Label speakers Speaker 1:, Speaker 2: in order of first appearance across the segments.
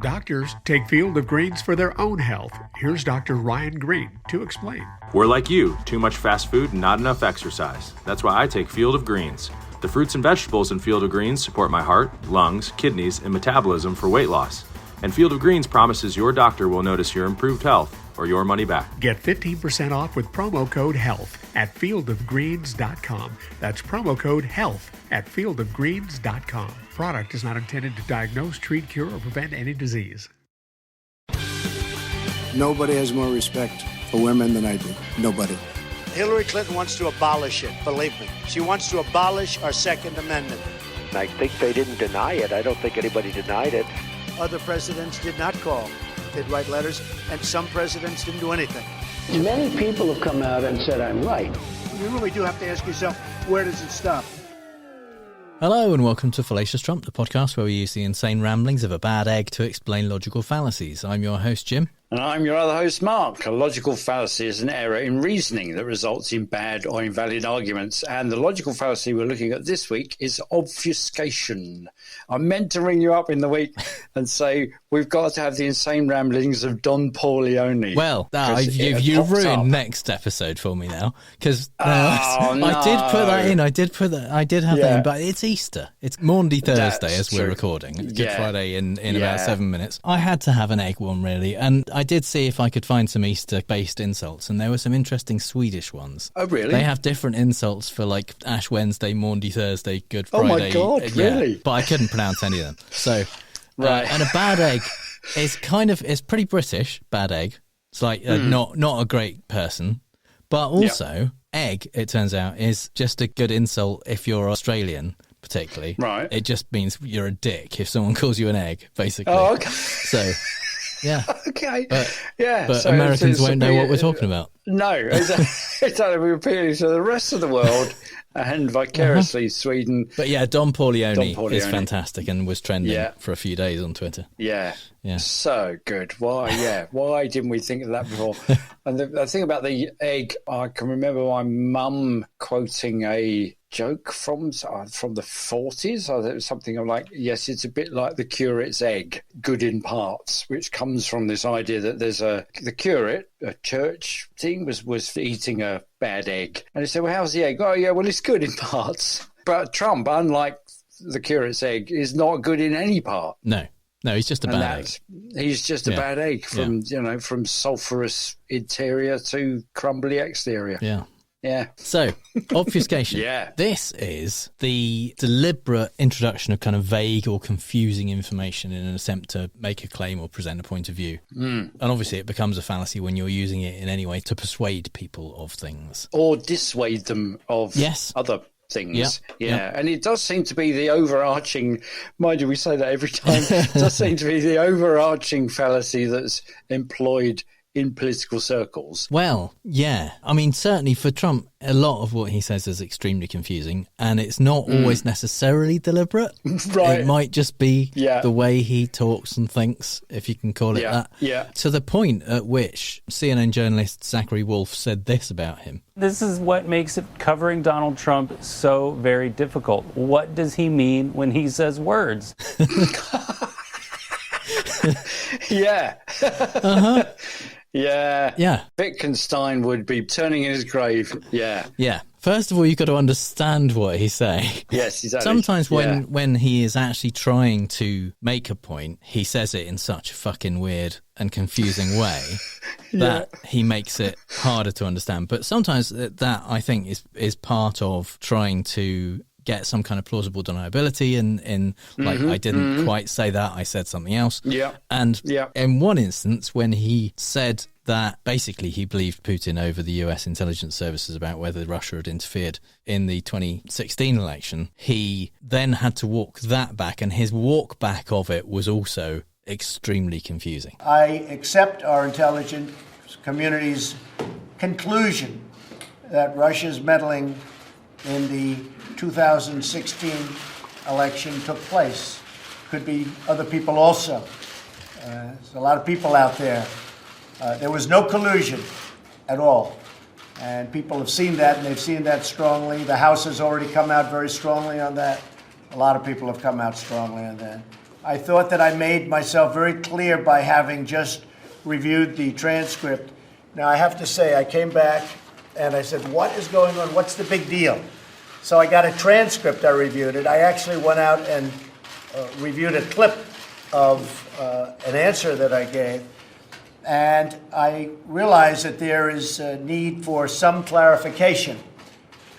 Speaker 1: Doctors take Field of Greens for their own health. Here's Dr. Ryan Green to explain.
Speaker 2: We're like you, too much fast food and not enough exercise. That's why I take Field of Greens. The fruits and vegetables in Field of Greens support my heart, lungs, kidneys, and metabolism for weight loss. And Field of Greens promises your doctor will notice your improved health or your money back.
Speaker 1: Get 15% off with promo code HEALTH at fieldofgreens.com. That's promo code HEALTH at fieldofgreens.com. Product is not intended to diagnose, treat, cure, or prevent any disease.
Speaker 3: Nobody has more respect for women than I do. Nobody.
Speaker 4: Hillary Clinton wants to abolish it, believe me. She wants to abolish our Second Amendment.
Speaker 5: I think they didn't deny it. I don't think anybody denied it.
Speaker 4: Other presidents did not call. They'd write letters, and some presidents didn't do anything.
Speaker 6: Many people have come out and said I'm right.
Speaker 4: You really do have to ask yourself, where does it stop?
Speaker 7: Hello and welcome to Fallacious Trump, the podcast where we use the insane ramblings of a bad egg to explain logical fallacies. I'm your host, Jim.
Speaker 8: And I'm your other host, Mark. A logical fallacy is an error in reasoning that results in bad or invalid arguments. And the logical fallacy we're looking at this week is obfuscation. I meant to ring you up in the week and say, we've got to have the insane ramblings of Don Corleone.
Speaker 7: Well, you've ruined next episode for me now. Because I did put that in. I did have that in, but it's Easter. It's Maundy Thursday as we're recording. It's Good Friday in about 7 minutes. I had to have an egg one, really. And I did see if I could find some Easter-based insults, and there were some interesting Swedish ones.
Speaker 8: Oh, really?
Speaker 7: They have different insults for, like, Ash Wednesday, Maundy Thursday, Good Friday.
Speaker 8: Oh, my God, really?
Speaker 7: But I couldn't pronounce any of them. So, right. And a bad egg is it's pretty British, bad egg. It's like not a great person. But also, egg, it turns out, is just a good insult if you're Australian, particularly.
Speaker 8: Right.
Speaker 7: It just means you're a dick if someone calls you an egg, basically.
Speaker 8: Oh, okay.
Speaker 7: So... Yeah.
Speaker 8: Okay.
Speaker 7: But so Americans won't know what we're talking about.
Speaker 8: No, exactly. We're appealing to the rest of the world and vicariously Sweden.
Speaker 7: But yeah, Don Corleone is fantastic and was trending for a few days on Twitter.
Speaker 8: Yeah. So good. Why? Why didn't we think of that before? And the thing about the egg, I can remember my mum quoting a joke from the 40s. It was something like, yes, it's a bit like the curate's egg, good in parts, which comes from this idea that there's the curate, a church thing, was eating a bad egg. And he said, well, how's the egg? Oh, yeah, well, it's good in parts. But Trump, unlike the curate's egg, is not good in any part.
Speaker 7: No, he's just a bad egg.
Speaker 8: He's just a bad egg from sulphurous interior to crumbly exterior. Yeah.
Speaker 7: So, obfuscation. This is the deliberate introduction of kind of vague or confusing information in an attempt to make a claim or present a point of view. And obviously it becomes a fallacy when you're using it in any way to persuade people of things.
Speaker 8: Or dissuade them of other things. And it does seem to be the overarching, mind you, we say that every time, it does seem to be the overarching fallacy that's employed in political circles.
Speaker 7: Well, yeah. I mean, certainly for Trump, a lot of what he says is extremely confusing, and it's not always necessarily deliberate.
Speaker 8: Right.
Speaker 7: It might just be the way he talks and thinks, if you can call it that.
Speaker 8: Yeah.
Speaker 7: To the point at which CNN journalist Zachary Wolfe said this about him.
Speaker 9: This is what makes it covering Donald Trump so very difficult. What does he mean when he says words?
Speaker 8: Yeah.
Speaker 7: Yeah.
Speaker 8: Wittgenstein would be turning in his grave. Yeah.
Speaker 7: First of all, you've got to understand what he's saying.
Speaker 8: Yes, exactly.
Speaker 7: Sometimes when he is actually trying to make a point, he says it in such a fucking weird and confusing way that he makes it harder to understand. But sometimes that, I think, is part of trying to get some kind of plausible deniability in I didn't quite say that, I said something else. And in one instance, when he said that basically he believed Putin over the US intelligence services about whether Russia had interfered in the 2016 election, he then had to walk that back, and his walk back of it was also extremely confusing.
Speaker 4: I accept our intelligence community's conclusion that Russia's meddling in the 2016 election took place. Could be other people also. There's a lot of people out there. There was no collusion at all. And people have seen that, and they've seen that strongly. The House has already come out very strongly on that. A lot of people have come out strongly on that. I thought that I made myself very clear by having just reviewed the transcript. Now, I have to say, I came back and I said, what is going on? What's the big deal? So I got a transcript, I reviewed it. I actually went out and reviewed a clip of an answer that I gave. And I realized that there is a need for some clarification.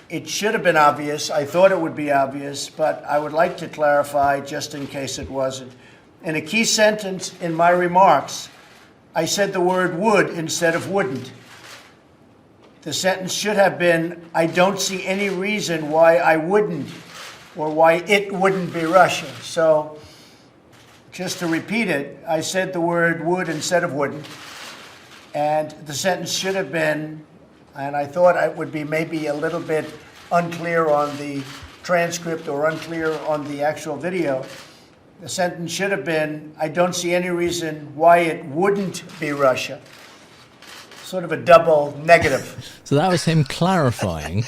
Speaker 4: It should have been obvious. I thought it would be obvious, but I would like to clarify just in case it wasn't. In a key sentence in my remarks, I said the word would instead of wouldn't. The sentence should have been, I don't see any reason why I wouldn't, or why it wouldn't be Russia. So, just to repeat it, I said the word would instead of wouldn't. And the sentence should have been, and I thought it would be maybe a little bit unclear on the transcript or unclear on the actual video. The sentence should have been, I don't see any reason why it wouldn't be Russia. Sort of a double negative.
Speaker 7: So that was him clarifying.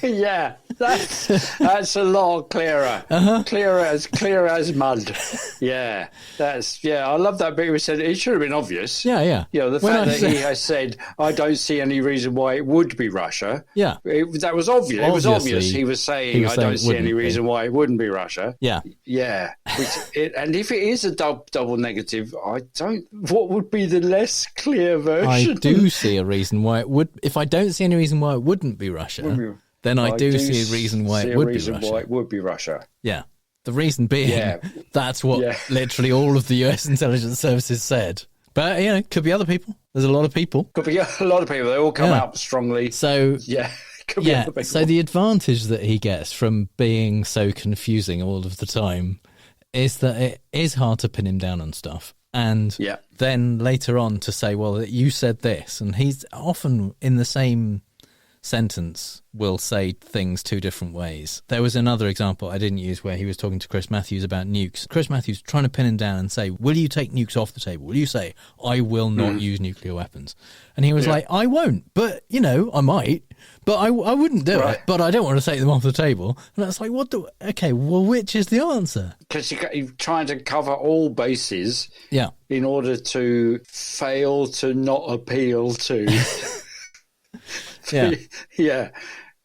Speaker 8: Yeah, that's a lot clearer. Clear as mud. Yeah, I love that bit. We said it should have been obvious.
Speaker 7: Yeah.
Speaker 8: You know, the fact that he has said, I don't see any reason why it would be Russia.
Speaker 7: Yeah,
Speaker 8: that was obvious. It was obvious. He was saying, I don't see any reason why it wouldn't be Russia.
Speaker 7: Yeah.
Speaker 8: And if it is a double negative, what would be the less clear version?
Speaker 7: I do see a reason why it would. If I don't see any reason why it wouldn't be Russia, then I do see a reason why it would be Russia. Yeah. The reason being, that's what literally all of the US intelligence services said. But, it could be other people. There's a lot of people.
Speaker 8: Could be a lot of people. They all come out strongly.
Speaker 7: So,
Speaker 8: could be other people.
Speaker 7: So the advantage that he gets from being so confusing all of the time is that it is hard to pin him down on stuff. And then later on to say, well, you said this. And he's often in the same sentence will say things two different ways. There was another example I didn't use where he was talking to Chris Matthews about nukes. Chris Matthews trying to pin him down and say, will you take nukes off the table? Will you say, I will not use nuclear weapons? And he was like, I won't, but, I might, but I wouldn't do it, but I don't want to take them off the table. And that's like, which is the answer?
Speaker 8: Because you're trying to cover all bases in order to fail to not appeal to...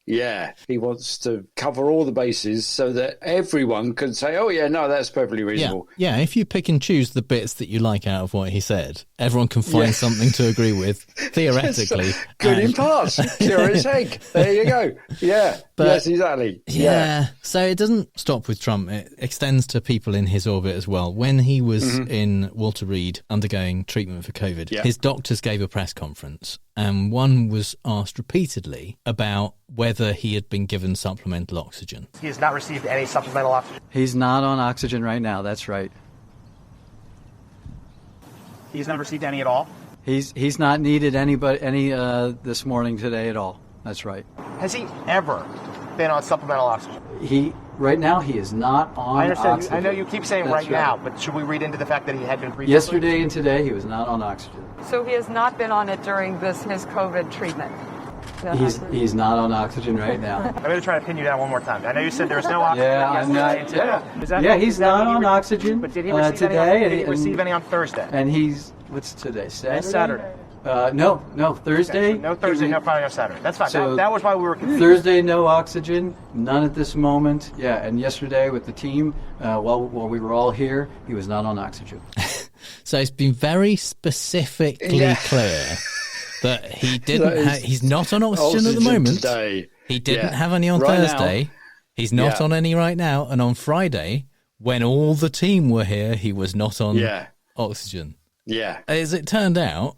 Speaker 8: Yeah. He wants to cover all the bases so that everyone can say, oh, yeah, no, that's perfectly reasonable.
Speaker 7: Yeah, if you pick and choose the bits that you like out of what he said, everyone can find something to agree with, theoretically.
Speaker 8: Good in parts. Curious egg. There you go. Yeah. But, yes, exactly.
Speaker 7: Yeah. So it doesn't stop with Trump. It extends to people in his orbit as well. When he was in Walter Reed undergoing treatment for COVID, his doctors gave a press conference. And one was asked repeatedly about whether he had been given supplemental oxygen.
Speaker 10: He has not received any supplemental oxygen.
Speaker 11: He's not on oxygen right now, that's right.
Speaker 10: He's not received any at all?
Speaker 11: He's not needed any this morning today at all. That's right.
Speaker 10: Has he ever been on supplemental oxygen?
Speaker 11: Right now he is not on
Speaker 10: I understand.
Speaker 11: oxygen.
Speaker 10: I know you keep saying right now, but should we read into the fact that he had been previously?
Speaker 11: Yesterday and today he was not on oxygen.
Speaker 12: So he has not been on it during his COVID treatment?
Speaker 11: He's not on oxygen right now.
Speaker 10: I'm going to try to pin you down one more time. I know you said there was no oxygen.
Speaker 11: He's not on oxygen.
Speaker 10: But did he receive
Speaker 11: today?
Speaker 10: Did he receive any on Thursday?
Speaker 11: And what's today? Saturday?
Speaker 10: It's Saturday.
Speaker 11: No, Thursday.
Speaker 10: Okay, so no Thursday, probably no Saturday. That's fine.
Speaker 11: So
Speaker 10: that was why we were confused.
Speaker 11: Thursday, no oxygen, none at this moment. Yeah, and yesterday with the team, while we were all here, he was not on oxygen.
Speaker 7: So it's been very specifically clear that he didn't. He's not on oxygen at the moment.
Speaker 8: Today.
Speaker 7: He didn't have any on Thursday. Now. He's not on any right now. And on Friday, when all the team were here, he was not on oxygen.
Speaker 8: Yeah.
Speaker 7: As it turned out,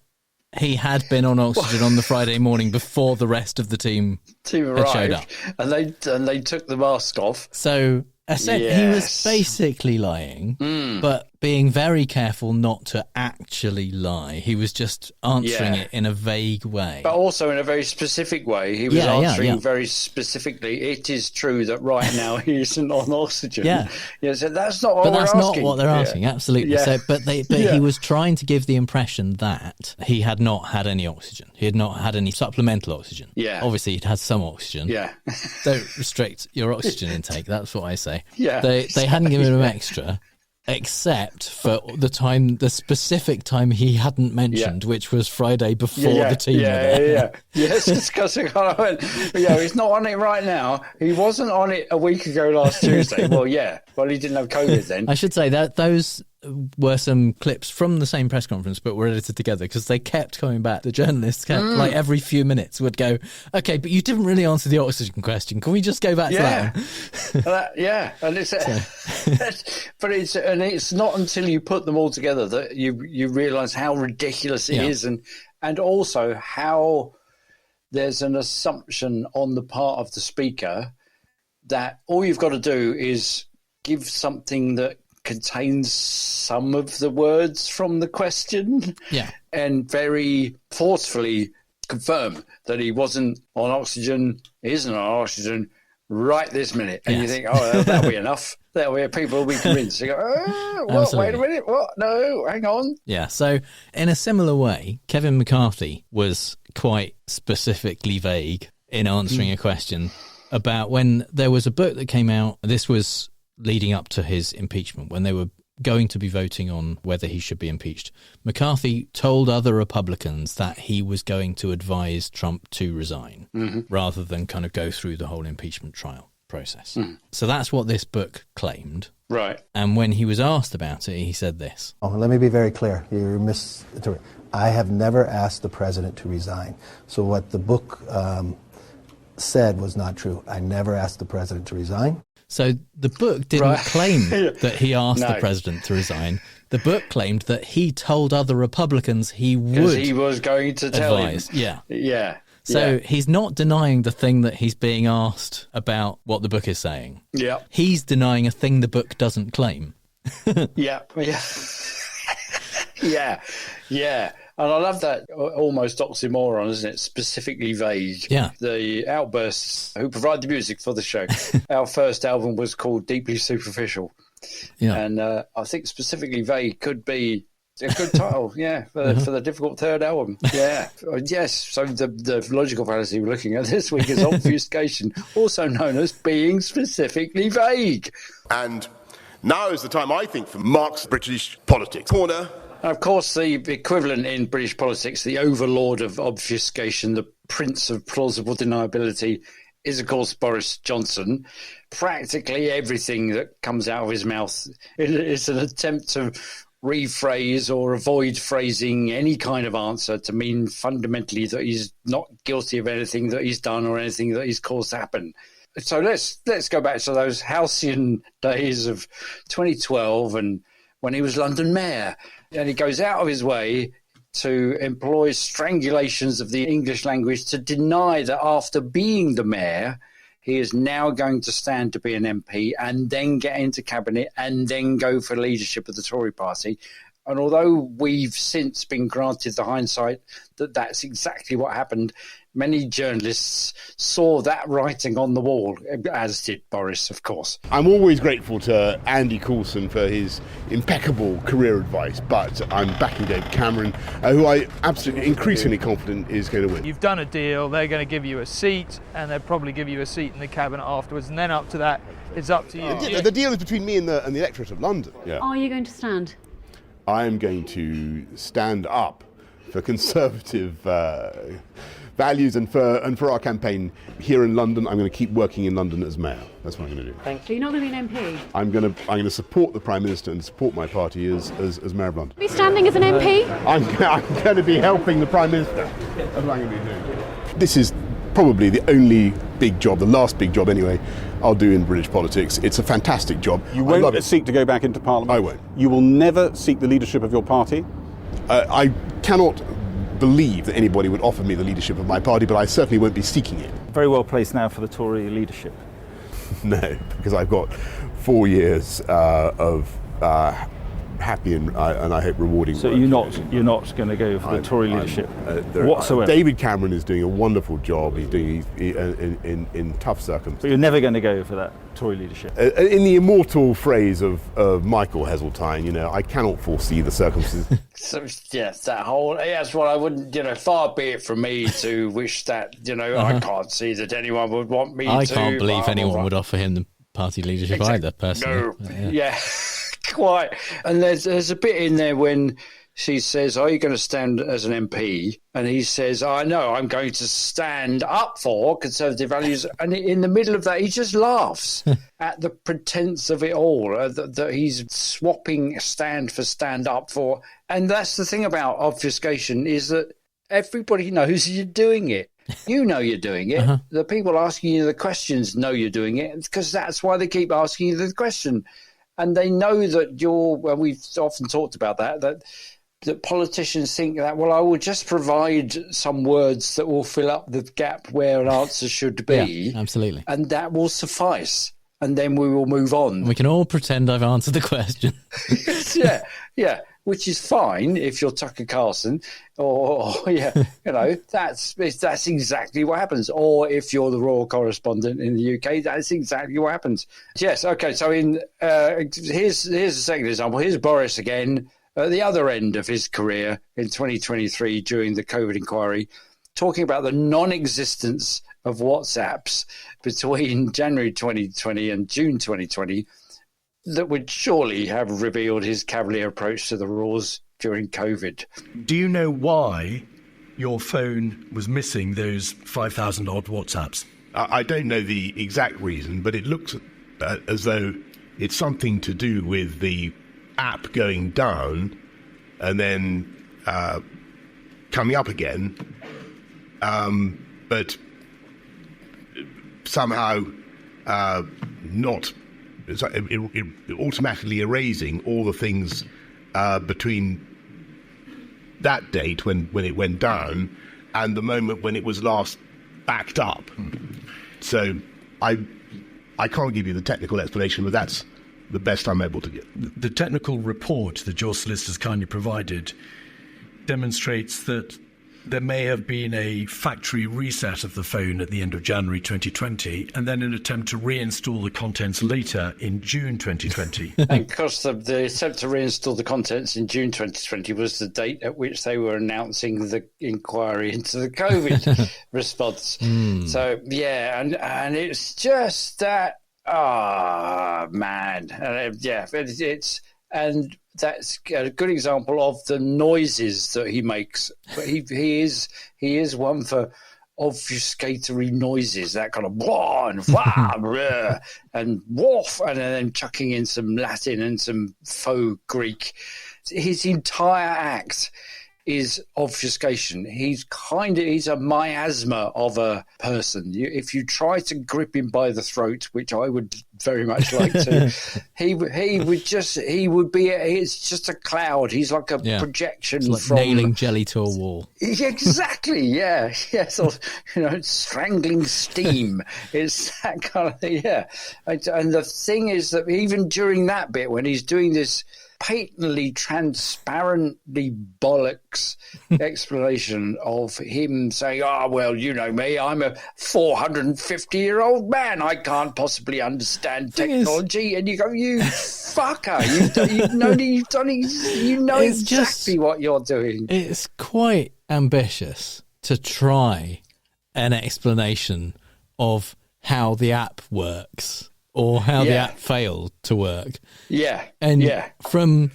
Speaker 7: he had been on oxygen on the Friday morning before the rest of the team had showed up.
Speaker 8: And they took the mask off.
Speaker 7: So he was basically lying, but being very careful not to actually lie. He was just answering it in a vague way.
Speaker 8: But also in a very specific way. He was answering very specifically, it is true that right now he isn't on oxygen. So that's not what
Speaker 7: but
Speaker 8: we're
Speaker 7: that's
Speaker 8: asking.
Speaker 7: Not what they're asking, absolutely. So, but he was trying to give the impression that he had not had any oxygen. He had not had any supplemental oxygen.
Speaker 8: Yeah.
Speaker 7: Obviously, he'd had some oxygen.
Speaker 8: Yeah.
Speaker 7: Don't restrict your oxygen intake, that's what I say.
Speaker 8: Yeah.
Speaker 7: They hadn't given him extra. except for the specific time he hadn't mentioned, which was Friday before the team were there.
Speaker 8: Yes, because I went, he's not on it right now. He wasn't on it a week ago last Tuesday. Well, he didn't have COVID then.
Speaker 7: I should say that those were some clips from the same press conference, but were edited together because they kept coming back. The journalists kept, like, every few minutes would go, okay, but you didn't really answer the oxygen question. Can we just go back to that one?
Speaker 8: And it's, but it's not until you put them all together that you realise how ridiculous it is, and also how there's an assumption on the part of the speaker that all you've got to do is give something that contains some of the words from the question and very forcefully confirm that he wasn't on oxygen, isn't on oxygen right this minute. And you think, that'll be enough. People will be convinced. They go, what? Wait a minute, what? No, hang on.
Speaker 7: Yeah, so in a similar way, Kevin McCarthy was quite specifically vague in answering a question about when there was a book that came out. This was leading up to his impeachment, when they were going to be voting on whether he should be impeached. McCarthy told other Republicans that he was going to advise Trump to resign rather than kind of go through the whole impeachment trial process. So that's what this book claimed.
Speaker 8: Right.
Speaker 7: And when he was asked about it, he said this.
Speaker 13: Let me be very clear. You're misinterpreting. I have never asked the president to resign. So what the book said was not true. I never asked the president to resign.
Speaker 7: So the book didn't claim that he asked the president to resign. The book claimed that he told other Republicans he
Speaker 8: was going to tell
Speaker 7: advise.
Speaker 8: him.
Speaker 7: So he's not denying the thing that he's being asked about what the book is saying.
Speaker 8: Yeah.
Speaker 7: He's denying a thing the book doesn't claim.
Speaker 8: Yeah. And I love that almost oxymoron, isn't it? Specifically vague.
Speaker 7: Yeah.
Speaker 8: The Outbursts, who provide the music for the show. Our first album was called Deeply Superficial. Yeah. And I think specifically vague could be a good title, for the difficult third album. Yeah. Yes. So the logical fallacy we're looking at this week is obfuscation, also known as being specifically vague.
Speaker 14: And now is the time, I think, for Mark's British Politics Corner.
Speaker 8: Of course, the equivalent in British politics, the overlord of obfuscation, the prince of plausible deniability, is, of course, Boris Johnson. Practically everything that comes out of his mouth is an attempt to rephrase or avoid phrasing any kind of answer to mean fundamentally that he's not guilty of anything that he's done or anything that he's caused to happen. So let's go back to those halcyon days of 2012 and when he was London mayor. And he goes out of his way to employ strangulations of the English language to deny that after being the mayor, he is now going to stand to be an MP and then get into cabinet and then go for leadership of the Tory party. And although we've since been granted the hindsight that that's exactly what happened, many journalists saw that writing on the wall, as did Boris, of course.
Speaker 14: I'm always grateful to Andy Coulson for his impeccable career advice, but I'm backing David Cameron, who I absolutely increasingly confident is going to win.
Speaker 15: You've done a deal, they're going to give you a seat, and they'll probably give you a seat in the cabinet afterwards, and then up to that, it's up to you.
Speaker 14: The deal is between me and the electorate of London. Yeah.
Speaker 16: Are you going to stand?
Speaker 14: I am going to stand up for Conservative values and for our campaign here in London. I'm going to keep working in London as mayor. That's what I'm going to do.
Speaker 16: So you're not going to be an MP?
Speaker 14: I'm going to support the Prime Minister and support my party as mayor of London.
Speaker 16: Are you standing as an MP?
Speaker 14: I'm going to be helping the Prime Minister. That's what I'm going to be doing. This is probably the only big job, the last big job anyway, I'll do in British politics. It's a fantastic job.
Speaker 17: You won't seek to go back into Parliament?
Speaker 14: I won't.
Speaker 17: You will never seek the leadership of your party?
Speaker 14: I cannot believe that anybody would offer me the leadership of my party, but I certainly won't be seeking it.
Speaker 17: Very well placed now for the Tory leadership.
Speaker 14: No, because I've got 4 years of happy and I hope rewarding
Speaker 17: so
Speaker 14: work.
Speaker 17: you're not going to go for the Tory leadership whatsoever?
Speaker 14: David Cameron is doing a wonderful job. He's doing in tough circumstances.
Speaker 17: But you're never going to go for that Tory leadership?
Speaker 14: In the immortal phrase of Michael Heseltine, I cannot foresee the circumstances.
Speaker 8: So, yes, that's what I wouldn't, far be it from me to wish that, I can't see that anyone would want me to.
Speaker 7: I can't believe anyone would offer him the party leadership either, personally.
Speaker 8: No, yeah. quite. And there's a bit in there when she says, "Are you going to stand as an MP?" And he says, "I know, I'm going to stand up for conservative values." And in the middle of that, he just laughs at the pretense of it all, that he's swapping stand for stand up for. And that's the thing about obfuscation, is that everybody knows you're doing it. You know you're doing it. The people asking you the questions know you're doing it, because that's why they keep asking you the question. And they know that we've often talked about that politicians think that, well, I will just provide some words that will fill up the gap where an answer should be.
Speaker 7: Yeah, absolutely.
Speaker 8: And that will suffice. And then we will move on.
Speaker 7: We can all pretend I've answered the question.
Speaker 8: Yeah, which is fine if you're Tucker Carlson, or that's exactly what happens. Or if you're the royal correspondent in the UK, that's exactly what happens. Yes, okay. So here's a second example. Here's Boris again at the other end of his career in 2023 during the COVID inquiry, talking about the non-existence of WhatsApps between January 2020 and June 2020 that would surely have revealed his cavalier approach to the rules during COVID.
Speaker 18: Do you know why your phone was missing those 5,000 odd WhatsApps?
Speaker 14: I don't know the exact reason, but it looks as though it's something to do with the app going down and then coming up again, but somehow not automatically erasing all the things between that date when it went down and the moment when it was last backed up. So I can't give you the technical explanation, but that's the best I'm able to give.
Speaker 18: The technical report that your solicitors kindly provided demonstrates that there may have been a factory reset of the phone at the end of January 2020 and then an attempt to reinstall the contents later in June 2020.
Speaker 8: And because the attempt to reinstall the contents in June 2020 was the date at which they were announcing the inquiry into the COVID response. So, yeah, and it's just that, man. And that's a good example of the noises that he makes. But he is one for obfuscatory noises, that kind of blah and wah and woof, and then chucking in some Latin and some faux Greek. His entire act is obfuscation. He's a miasma of a person. If you try to grip him by the throat, which I would very much like to, it's just a cloud. He's like a projection.
Speaker 7: It's like
Speaker 8: from
Speaker 7: nailing jelly to a wall.
Speaker 8: Exactly. Yeah. Sort of, strangling steam. It's that kind of thing. Yeah. And the thing is that even during that bit, when he's doing this patently, transparently bollocks explanation of him saying, well, you know me, I'm a 450-year-old man. I can't possibly understand technology. And you go, you fucker. You know exactly what you're doing.
Speaker 7: It's quite ambitious to try an explanation of how the app works or how the app failed to work. From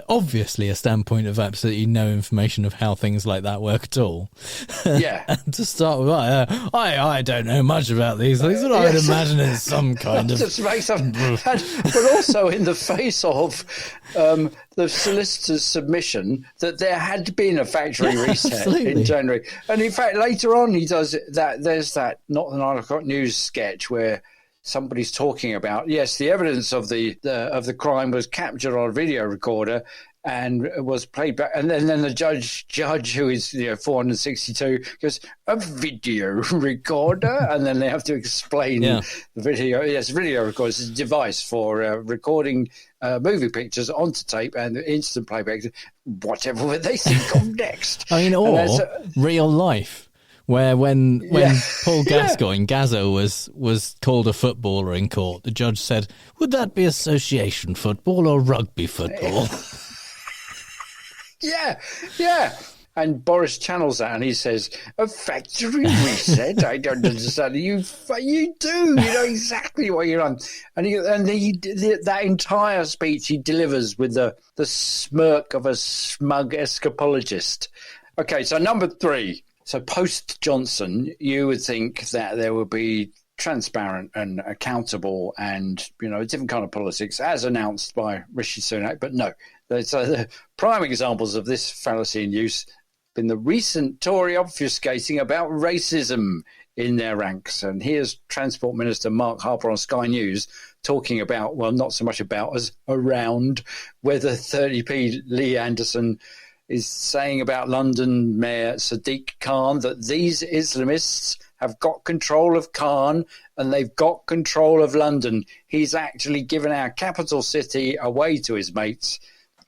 Speaker 7: obviously a standpoint of absolutely no information of how things like that work at all. And to start with, I don't know much about these things, but I would imagine it's some kind of...
Speaker 8: But also in the face of the solicitor's submission that there had been a factory reset in January. And in fact, later on he does that. There's that Not the 9 O'Clock News sketch where somebody's talking about, the evidence of the crime was captured on a video recorder and was played back. And then the judge who is 462 goes, a video recorder? And then they have to explain the video. Yes, video recorder is a device for recording movie pictures onto tape and instant playback, whatever they think of next.
Speaker 7: I mean, or real life. Where when Paul Gascoigne, Gazzo, was called a footballer in court, the judge said, would that be association football or rugby football?
Speaker 8: And Boris channels that and he says, a factory reset? I don't understand. You do. You know exactly what you're on. And that entire speech he delivers with the smirk of a smug escapologist. Okay, so number 3. So post-Johnson, you would think that there would be transparent and accountable and, a different kind of politics as announced by Rishi Sunak. But no, so the prime examples of this fallacy in use been the recent Tory obfuscating about racism in their ranks. And here's Transport Minister Mark Harper on Sky News talking about, well, not so much about as around, whether 30p Lee Anderson is saying about London Mayor Sadiq Khan that these Islamists have got control of Khan and they've got control of London. He's actually given our capital city away to his mates,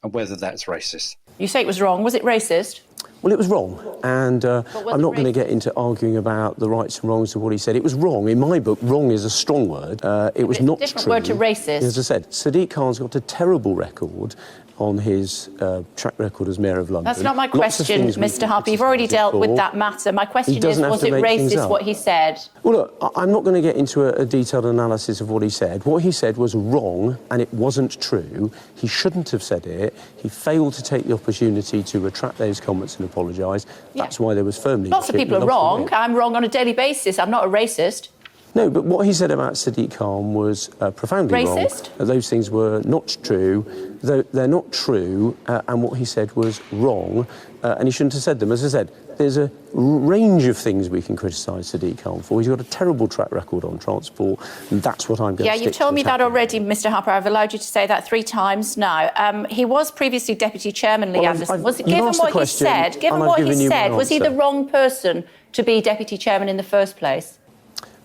Speaker 8: and whether that's racist.
Speaker 19: You say it was wrong. Was it racist?
Speaker 20: Well, it was wrong, and I'm not going to get into arguing about the rights and wrongs of what he said. It was wrong. In my book, wrong is a strong word. It was not true.
Speaker 19: Different word to racist.
Speaker 20: As I said, Sadiq Khan's got a terrible record on his track record as Mayor of London.
Speaker 19: That's not my question, Mr. Harper. You've already dealt with that matter. My question is, was it racist what he said?
Speaker 20: Well, look, I'm not going to get into a detailed analysis of what he said. What he said was wrong, and it wasn't true. He shouldn't have said it. He failed to take the opportunity to retract those comments and apologise. That's why there was firm leadership.
Speaker 19: Lots of people are wrong. I'm wrong on a daily basis. I'm not a racist.
Speaker 20: No, but what he said about Sadiq Khan was profoundly
Speaker 19: racist?
Speaker 20: Wrong. Those things were not true. They're not true, and what he said was wrong, and he shouldn't have said them. As I said, there's a range of things we can criticise Sadiq Khan for. He's got a terrible track record on transport, and that's what I'm going to stick to.
Speaker 19: Yeah, you've told me that already, Mr. Harper. I've allowed you to say that 3 times now. He was previously Deputy Chairman, Lee Anderson. Given what he said, was he the wrong person to be Deputy Chairman in the first place?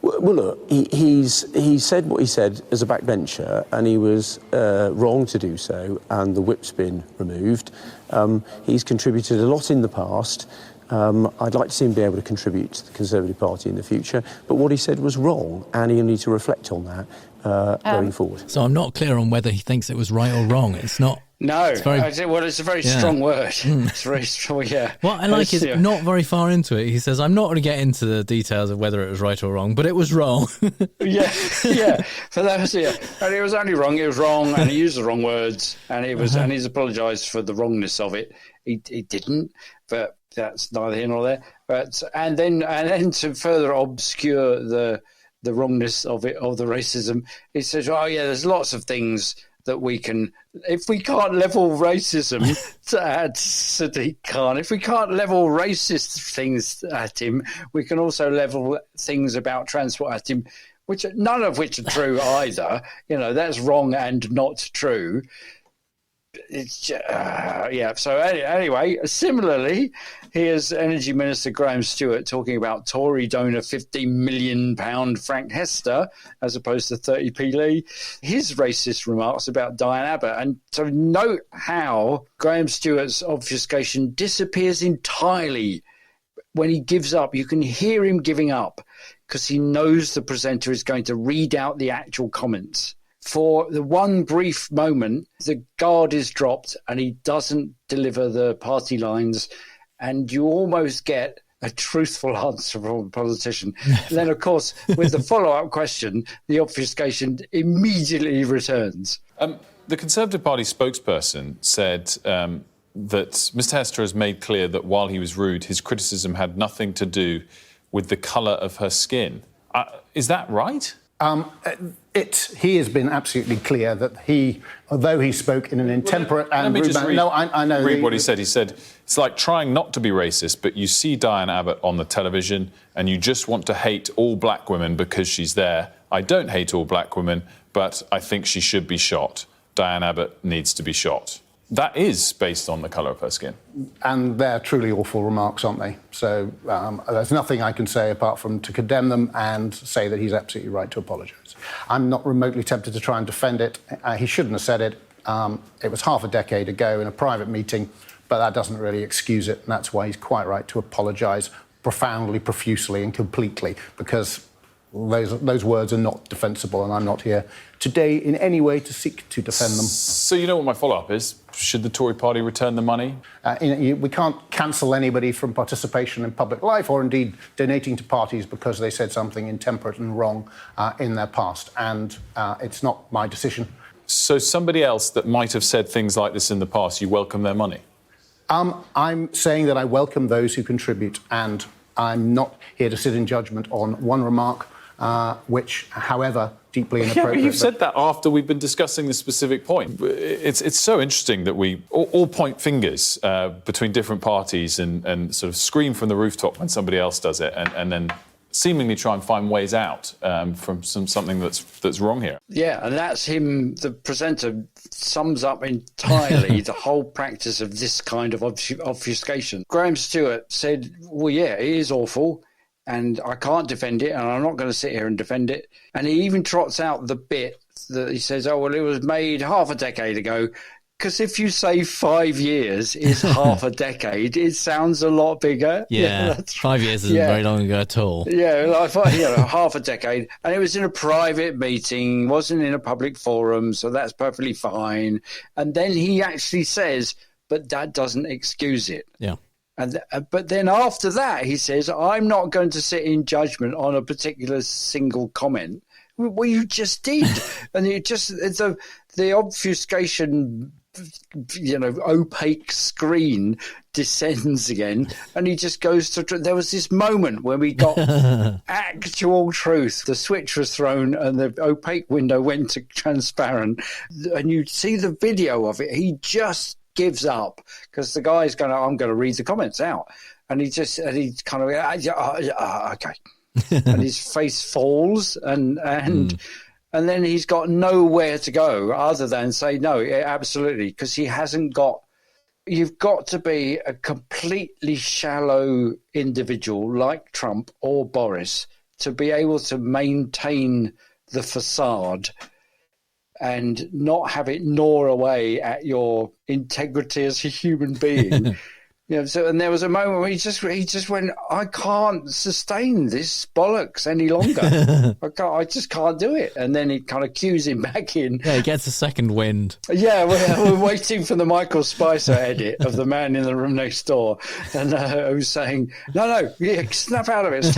Speaker 20: Well, look, he said what he said as a backbencher, and he was wrong to do so, and the whip's been removed. He's contributed a lot in the past. I'd like to see him be able to contribute to the Conservative Party in the future, but what he said was wrong, and he'll need to reflect on that going forward.
Speaker 7: So I'm not clear on whether he thinks it was right or wrong. It's not...
Speaker 8: No,
Speaker 7: it's
Speaker 8: a very strong word. It's very strong, yeah.
Speaker 7: What I like is not very far into it. He says, I'm not going to get into the details of whether it was right or wrong, but it was wrong.
Speaker 8: yeah. For that, and it was only wrong. It was wrong, and he used the wrong words, and it was, and he's apologised for the wrongness of it. He didn't, but that's neither here nor there. But and then to further obscure the wrongness of it, of the racism, he says, oh yeah, there's lots of things that we can, if we can't level racism at Sadiq Khan, if we can't level racist things at him, we can also level things about transport at him, which none of which are true either. That's wrong and not true. It's So anyway, similarly, here's Energy Minister Graham Stewart talking about Tory donor £15 million Frank Hester as opposed to 30p Lee. His racist remarks about Diane Abbott, and so note how Graham Stewart's obfuscation disappears entirely when he gives up. You can hear him giving up because he knows the presenter is going to read out the actual comments. For the one brief moment, the guard is dropped and he doesn't deliver the party lines, and you almost get a truthful answer from a politician. Then, of course, with the follow-up question, the obfuscation immediately returns.
Speaker 2: The Conservative Party spokesperson said that Mr Hester has made clear that while he was rude, his criticism had nothing to do with the colour of her skin. Is that right?
Speaker 21: He has been absolutely clear that although he spoke in an intemperate and rude manner... I know.
Speaker 2: Read what he said. He said, it's like trying not to be racist, but you see Diane Abbott on the television and you just want to hate all black women because she's there. I don't hate all black women, but I think she should be shot. Diane Abbott needs to be shot. That is based on the colour of her skin.
Speaker 21: And they're truly awful remarks, aren't they? So there's nothing I can say apart from to condemn them and say that he's absolutely right to apologise. I'm not remotely tempted to try and defend it. He shouldn't have said it. It was half a decade ago in a private meeting, but that doesn't really excuse it, and that's why he's quite right to apologise profoundly, profusely and completely, because those words are not defensible, and I'm not here today in any way to seek to defend them.
Speaker 1: So you know what my follow-up is? Should the Tory party return the money?
Speaker 21: We can't cancel anybody from participation in public life or indeed donating to parties because they said something intemperate and wrong in their past, and it's not my decision.
Speaker 1: So somebody else that might have said things like this in the past, you welcome their money?
Speaker 21: I'm saying that I welcome those who contribute, and I'm not here to sit in judgment on one remark, which, however, deeply inappropriate.
Speaker 1: Yeah, but you've said that after we've been discussing the specific point. It's so interesting that we all point fingers between different parties and sort of scream from the rooftop when somebody else does it, and then seemingly try and find ways out from something that's wrong here.
Speaker 8: Yeah, and that's him, the presenter sums up entirely the whole practice of this kind of obfuscation. Graham Stewart said, well, yeah, it is awful, and I can't defend it, and I'm not going to sit here and defend it. And he even trots out the bit that he says, oh, well, it was made half a decade ago. Because if you say 5 years is half a decade, it sounds a lot bigger.
Speaker 7: Yeah, 5 years isn't very long ago at all.
Speaker 8: Yeah, like half a decade. And it was in a private meeting, wasn't in a public forum, so that's perfectly fine. And then he actually says, but that doesn't excuse it.
Speaker 7: Yeah.
Speaker 8: And but then after that, he says, I'm not going to sit in judgment on a particular single comment. Well, you just did. And it just, the obfuscation, opaque screen descends again, and he just goes to. There was this moment when we got actual truth. The switch was thrown, and the opaque window went to transparent, and you see the video of it. He just gives up because the guy's going, I'm going to read the comments out, and he kind of okay, and his face falls, and then he's got nowhere to go other than say no, absolutely, because he hasn't got. You've got to be a completely shallow individual like Trump or Boris to be able to maintain the facade and not have it gnaw away at your integrity as a human being. And there was a moment where he just went, I can't sustain this bollocks any longer. I just can't do it. And then he kind of cues him back in.
Speaker 7: Yeah, he gets a second wind.
Speaker 8: Yeah, we're waiting for the Michael Spicer edit of the man in the room next door, and who's saying, no, snap out of it.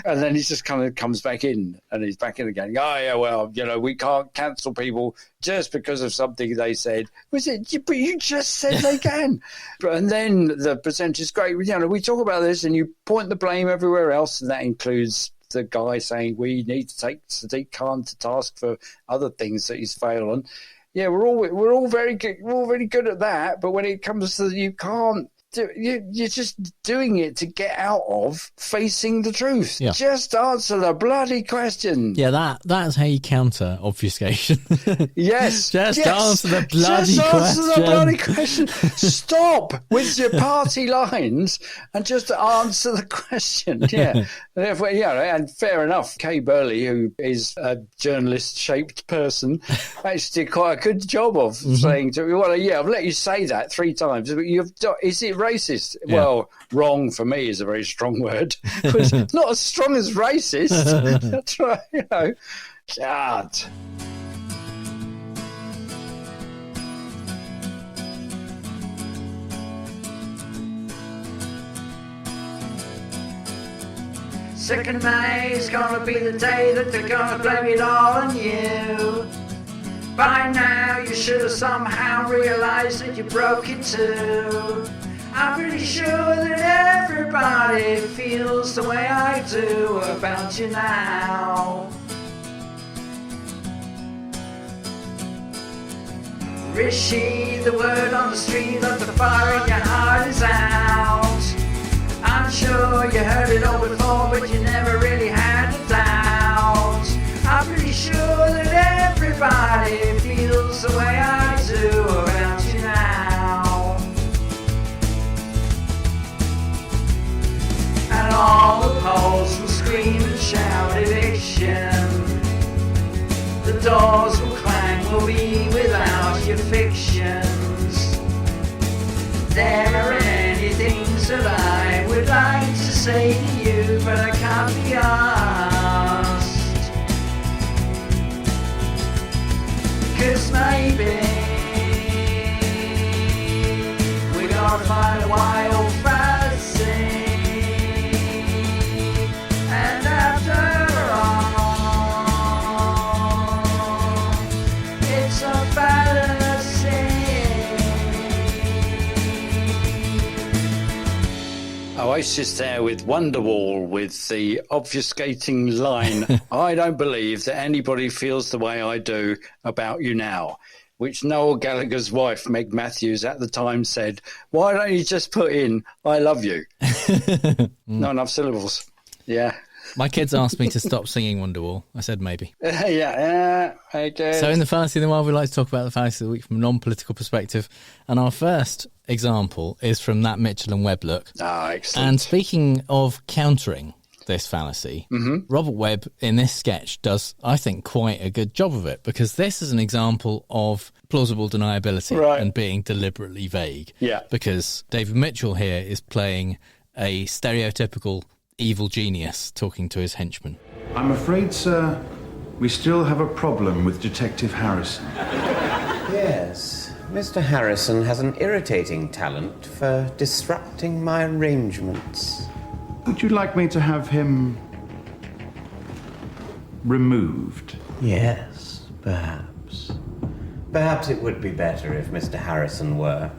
Speaker 8: And then he just kind of comes back in, and he's back in again. Oh, yeah, well, we can't cancel people just because of something they said. Was it? But you just said they can. And then the presenter's great. We talk about this, and you point the blame everywhere else, and that includes the guy saying we need to take Sadiq Khan to task for other things that he's failed on. Yeah, we're all very good. We're all really good at that. But when it comes to you can't. You're just doing it to get out of facing the truth. Yeah. Just answer the bloody question.
Speaker 7: Yeah, that's how you counter obfuscation.
Speaker 8: Yes.
Speaker 7: Answer the bloody question.
Speaker 8: Answer the bloody question. Stop with your party lines and just answer the question. Yeah. And fair enough. Kay Burley, who is a journalist-shaped person, actually did quite a good job of saying to me, well, yeah, I've let you say that 3 times. But is it racist? Yeah. Well, wrong for me is a very strong word. It's not as strong as racist. That's right, God. Second May is gonna be the day that they're gonna blame it all on you. By now you should have somehow realized that you broke it too. I'm pretty sure that everybody feels the way I do about you now. Rishi, the word on the street that the fire in your heart is out. I'm sure you heard it all before, but you never really had a doubt. I'm pretty sure that everybody feels the way I do about you now. And all the polls will scream and shout eviction. The doors will clang, will be without your fictions. There are many things that I would like to say to you, but I can't be asked.
Speaker 3: baby. We're gonna find a wild fallacy. And after all, it's a fallacy.
Speaker 8: Oasis there with Wonderwall with the obfuscating line, I don't believe that anybody feels the way I do about you now, which Noel Gallagher's wife, Meg Matthews, at the time said, why don't you just put in, I love you? Not enough syllables. Yeah.
Speaker 7: My kids asked me to stop singing Wonderwall. I said maybe.
Speaker 8: Yeah, I guess.
Speaker 7: So in the Fallacy of the World, we like to talk about the Fallacy of the Week from a non-political perspective. And our first example is from That Mitchell Webb Look.
Speaker 8: Ah, excellent.
Speaker 7: And speaking of countering this fallacy, Robert Webb in this sketch does, I think, quite a good job of it, because this is an example of plausible deniability and being deliberately vague.
Speaker 8: Yeah.
Speaker 7: Because David Mitchell here is playing a stereotypical evil genius talking to his henchman.
Speaker 22: I'm afraid, sir, we still have a problem with Detective Harrison.
Speaker 23: Yes, Mr. Harrison has an irritating talent for disrupting my arrangements.
Speaker 22: Would you like me to have him removed?
Speaker 23: Yes, perhaps. Perhaps it would be better if Mr. Harrison were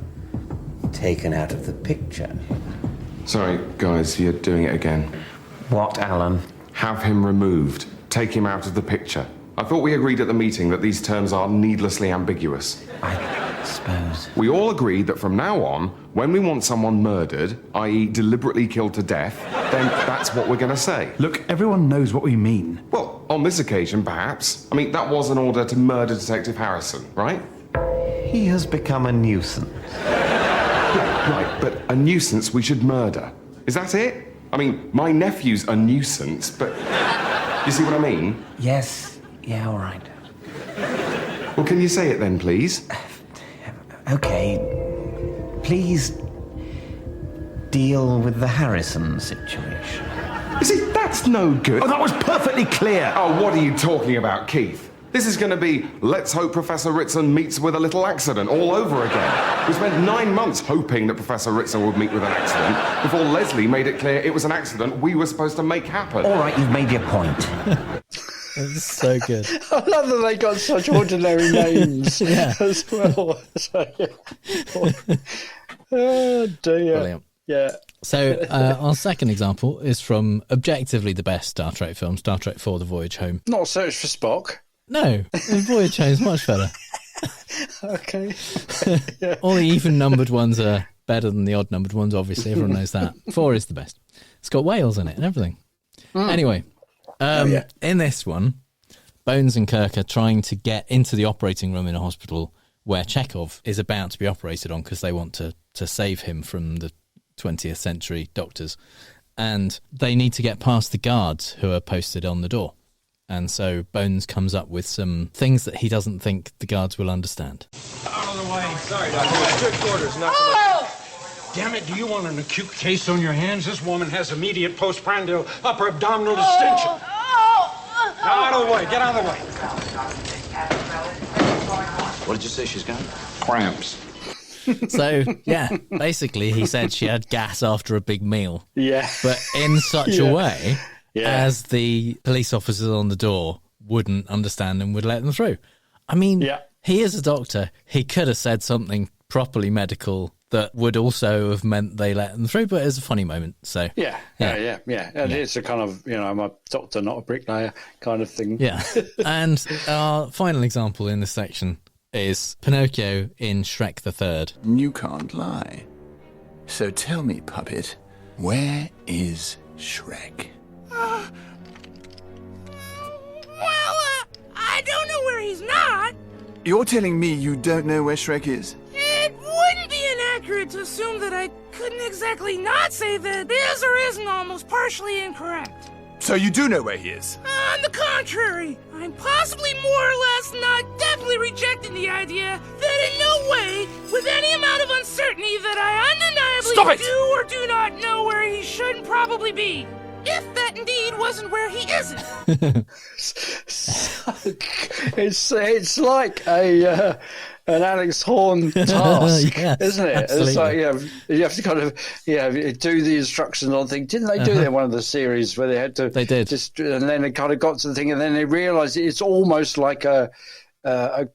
Speaker 23: taken out of the picture.
Speaker 24: Sorry, guys, you're doing it again.
Speaker 23: What, Alan?
Speaker 24: Have him removed. Take him out of the picture. I thought we agreed at the meeting that these terms are needlessly ambiguous.
Speaker 23: I suppose.
Speaker 24: We all agreed that from now on, when we want someone murdered, i.e. deliberately killed to death, then that's what we're going to say.
Speaker 22: Look, everyone knows what we mean.
Speaker 24: Well, on this occasion, perhaps. I mean, that was an order to murder Detective Harrison, right?
Speaker 23: He has become a nuisance.
Speaker 24: Right, but a nuisance we should murder. Is that it? I mean, my nephew's a nuisance, but you see what I mean?
Speaker 23: Yes, yeah, all right.
Speaker 24: Well, can you say it then, please?
Speaker 23: Okay, please deal with the Harrison situation.
Speaker 24: You see, that's no good.
Speaker 22: Oh, that was perfectly clear.
Speaker 24: Oh, what are you talking about, Keith? This is going to be, let's hope Professor Ritson meets with a little accident all over again. We spent 9 months hoping that Professor Ritson would meet with an accident before Leslie made it clear it was an accident we were supposed to make happen.
Speaker 23: All right, you've made your point.
Speaker 7: It's so good.
Speaker 8: I love that they got such ordinary names as well. So, yeah. Oh, dear.
Speaker 7: Brilliant.
Speaker 8: Yeah.
Speaker 7: So our second example is from objectively the best Star Trek film, Star Trek 4, The Voyage Home.
Speaker 8: Not Search for Spock.
Speaker 7: No, Voyage Home is much better.
Speaker 8: Okay.
Speaker 7: All the even-numbered ones are better than the odd-numbered ones, obviously. Everyone knows that. 4 is the best. It's got whales in it and everything. Anyway, in this one, Bones and Kirk are trying to get into the operating room in a hospital where Chekhov is about to be operated on because they want to save him from the 20th century doctors. And they need to get past the guards who are posted on the door. And so Bones comes up with some things that he doesn't think the guards will understand.
Speaker 25: Out of the way. Sorry, Doctor. Strict orders, not Damn it, do you want an acute case on your hands? This woman has immediate postprandial upper abdominal distension. Now, out of the way. Get out of the way.
Speaker 26: What did you say she's got?
Speaker 24: Cramps.
Speaker 7: So, yeah, basically he said she had gas after a big meal.
Speaker 8: Yeah.
Speaker 7: But in such a way as the police officers on the door wouldn't understand and would let them through. I mean, he is a doctor. He could have said something properly medical that would also have meant they let them through, but it was a funny moment. So
Speaker 8: Yeah. And it's a kind of, I'm a doctor, not a bricklayer kind of thing.
Speaker 7: Yeah. And our final example in this section is Pinocchio in Shrek the Third.
Speaker 27: You can't lie. So tell me, puppet, where is Shrek?
Speaker 3: I don't know where he's not.
Speaker 27: You're telling me you don't know where Shrek is?
Speaker 3: It wouldn't be inaccurate to assume that I couldn't exactly not say that is or isn't almost partially incorrect.
Speaker 27: So you do know where he is?
Speaker 3: On the contrary, I'm possibly more or less not definitely rejecting the idea that in no way, with any amount of uncertainty, that I undeniably do or do not know where he should and probably be. If that indeed wasn't where he isn't.
Speaker 8: It's like an Alex Horn task,
Speaker 7: Yes,
Speaker 8: isn't it?
Speaker 7: absolutely.
Speaker 8: It's like you have to kind of do the instructions on things. Didn't they do that in one of the series where they had to?
Speaker 7: They did.
Speaker 8: And then they kind of got to the thing, and then they realised it's almost like a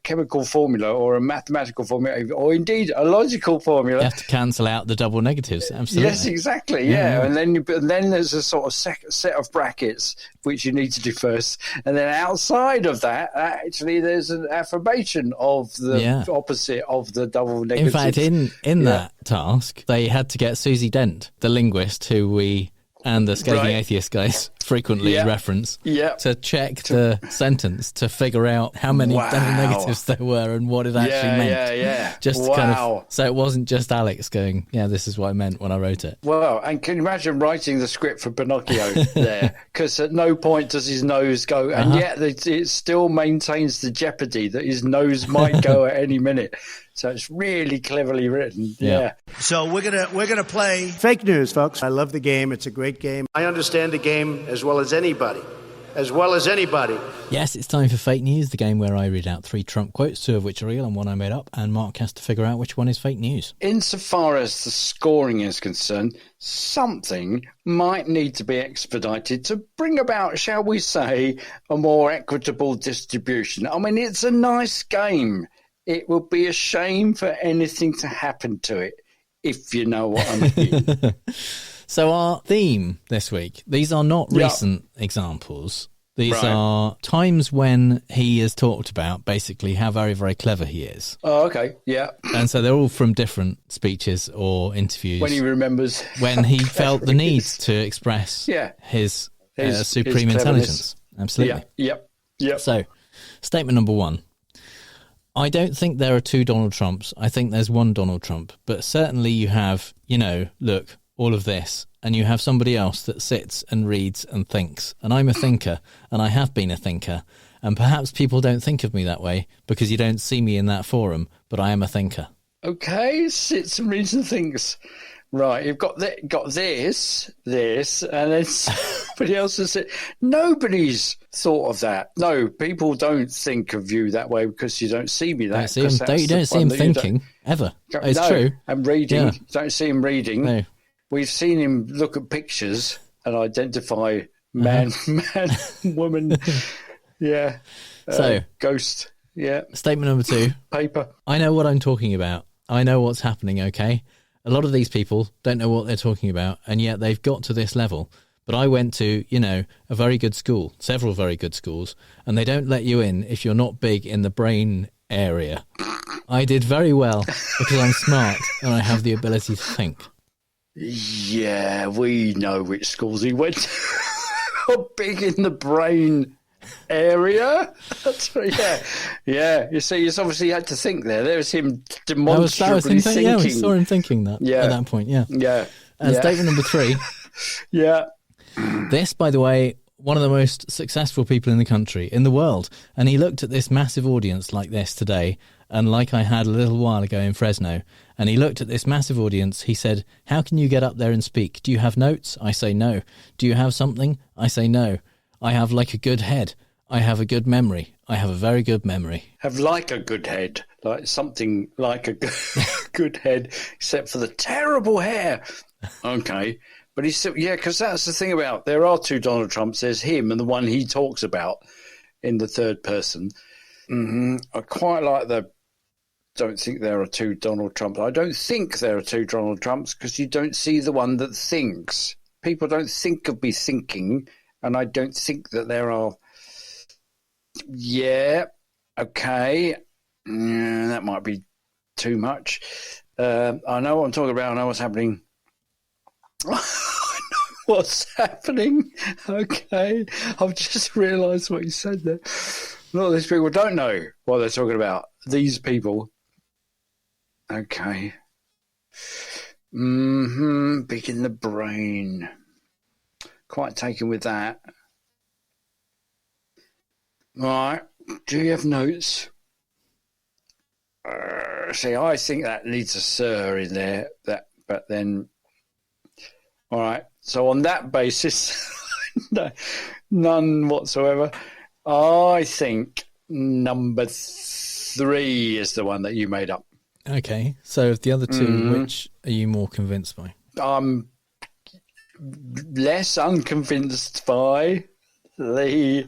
Speaker 8: chemical formula or a mathematical formula, or indeed a logical formula.
Speaker 7: You have to cancel out the double negatives. Absolutely.
Speaker 8: Yes, exactly. Yeah. And then there's a sort of set of brackets which you need to do first, and then outside of that, actually, there's an affirmation of the opposite of the double negative.
Speaker 7: In fact, in that task, they had to get Susie Dent, the linguist who we and the Scathing Atheist guys frequently reference, to check the sentence to figure out how many double negatives there were and what it actually meant. Just kind of, so it wasn't just Alex going, yeah, this is what I meant when I wrote it.
Speaker 8: Well, and can you imagine writing the script for Pinocchio there? Because at no point does his nose go, and yet it still maintains the jeopardy that his nose might go at any minute. So it's really cleverly written. Yeah.
Speaker 4: So we're gonna play fake news, folks. I love the game. It's a great game. I understand the game as well as anybody.
Speaker 7: Yes, it's time for Fake News, the game where I read out 3 Trump quotes, 2 of which are real and 1 I made up, and Mark has to figure out which one is fake news.
Speaker 8: Insofar as the scoring is concerned, something might need to be expedited to bring about, shall we say, a more equitable distribution. I mean, it's a nice game. It would be a shame for anything to happen to it, if you know what I mean.
Speaker 7: So our theme this week, these are not recent examples. These are times when he has talked about basically how very, very clever he is.
Speaker 8: Oh, okay. Yeah.
Speaker 7: And so they're all from different speeches or interviews.
Speaker 8: When he remembers.
Speaker 7: When he felt the need to express his supreme intelligence. Absolutely.
Speaker 8: Yep.
Speaker 7: So, statement number 1. I don't think there are 2 Donald Trumps. I think there's 1 Donald Trump. But certainly you have, look, all of this, and you have somebody else that sits and reads and thinks. And I'm a thinker, and I have been a thinker. And perhaps people don't think of me that way because you don't see me in that forum, but I am a thinker.
Speaker 8: Okay, sits and reads and thinks. Right, you've got this, and then somebody else has said, nobody's thought of that. No, people don't think of you that way because you don't see me that.
Speaker 7: You don't see him thinking, ever. It's true.
Speaker 8: And reading.
Speaker 7: Yeah.
Speaker 8: You don't see him reading.
Speaker 7: No.
Speaker 8: We've seen him look at pictures and identify man, woman, ghost,
Speaker 7: Statement number 2.
Speaker 8: Paper.
Speaker 7: I know what I'm talking about. I know what's happening, okay? A lot of these people don't know what they're talking about, and yet they've got to this level. But I went to, a very good school, several very good schools, and they don't let you in if you're not big in the brain area. I did very well because I'm smart and I have the ability to think.
Speaker 8: Yeah, we know which schools he went to. Big in the brain area. That's yeah. You see, he's obviously had to think there. There's him demonstrably thinking.
Speaker 7: Yeah, we saw him thinking that at that point. Yeah. And statement number 3. This, by the way, one of the most successful people in the country, in the world, and he looked at this massive audience like this today, and like I had a little while ago in Fresno, and he looked at this massive audience. He said, "How can you get up there and speak? Do you have notes?" I say no. Do you have something? I say no. I have like a good head. I have a good memory. I have a very good memory.
Speaker 8: Have like a good head, like something like a good head, except for the terrible hair. Okay. But he said, because that's the thing about, there are 2 Donald Trumps. There's him and the one he talks about in the third person. I quite like don't think there are 2 Donald Trumps. I don't think there are 2 Donald Trumps because you don't see the one that thinks. People don't think of me thinking, and I don't think that there are. Yeah, okay. That might be too much. I know what I'm talking about. I know what's happening. I know what's happening. Okay. I've just realised what you said there. A lot of these people don't know what they're talking about. These people. Okay. Big in the brain. Quite taken with that. Right. Do you have notes? See, I think that needs a sir in there. But then, all right. So on that basis, none whatsoever. I think number 3 is the one that you made up.
Speaker 7: Okay, so of the other two, which are you more convinced by?
Speaker 8: I'm less unconvinced by in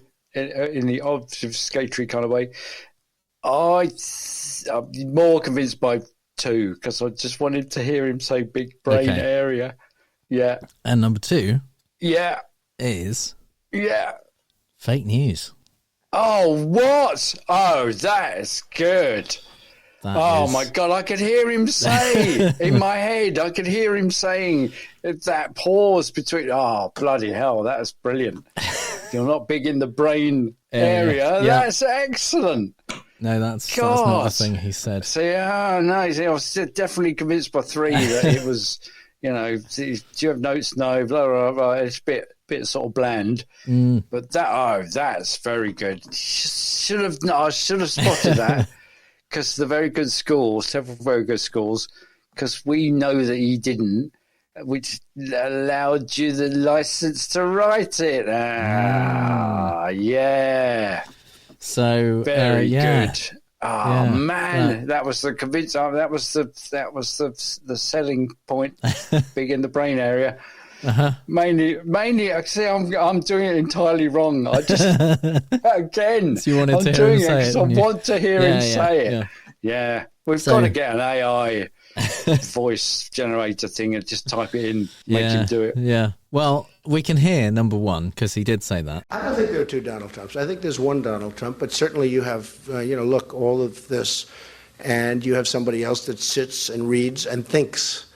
Speaker 8: the obfuscatory kind of way. I'm more convinced by 2 because I just wanted to hear him say big brain area. Yeah.
Speaker 7: And number 2
Speaker 8: is
Speaker 7: fake news.
Speaker 8: Oh, what? Oh, that is good. My God, I could hear him say in my head, I could hear him saying that pause between, oh, bloody hell, that's brilliant. You're not big in the brain area. That's excellent.
Speaker 7: No, that's not a thing he said.
Speaker 8: See, I was definitely convinced by 3 that it was, do you have notes? No, blah, blah, blah. It's a bit sort of bland. But that's very good. I should have spotted that. Because several very good schools, because we know that he didn't, which allowed you the license to write it. Yeah.
Speaker 7: So
Speaker 8: very good.
Speaker 7: Man,
Speaker 8: that was the convince. That was the selling point. Big in the brain area. Mainly. See, I'm doing it entirely wrong. I just again.
Speaker 7: So you wanted
Speaker 8: I'm
Speaker 7: to
Speaker 8: doing
Speaker 7: hear him
Speaker 8: it because I want to hear him say it. Yeah. We've got to get an AI voice generator thing and just type it in, make him do it.
Speaker 7: Yeah. Well, we can hear number 1 because he did say that.
Speaker 4: I don't think there are 2 Donald Trumps. I think there's one Donald Trump, but certainly you have, look, all of this, and you have somebody else that sits and reads and thinks.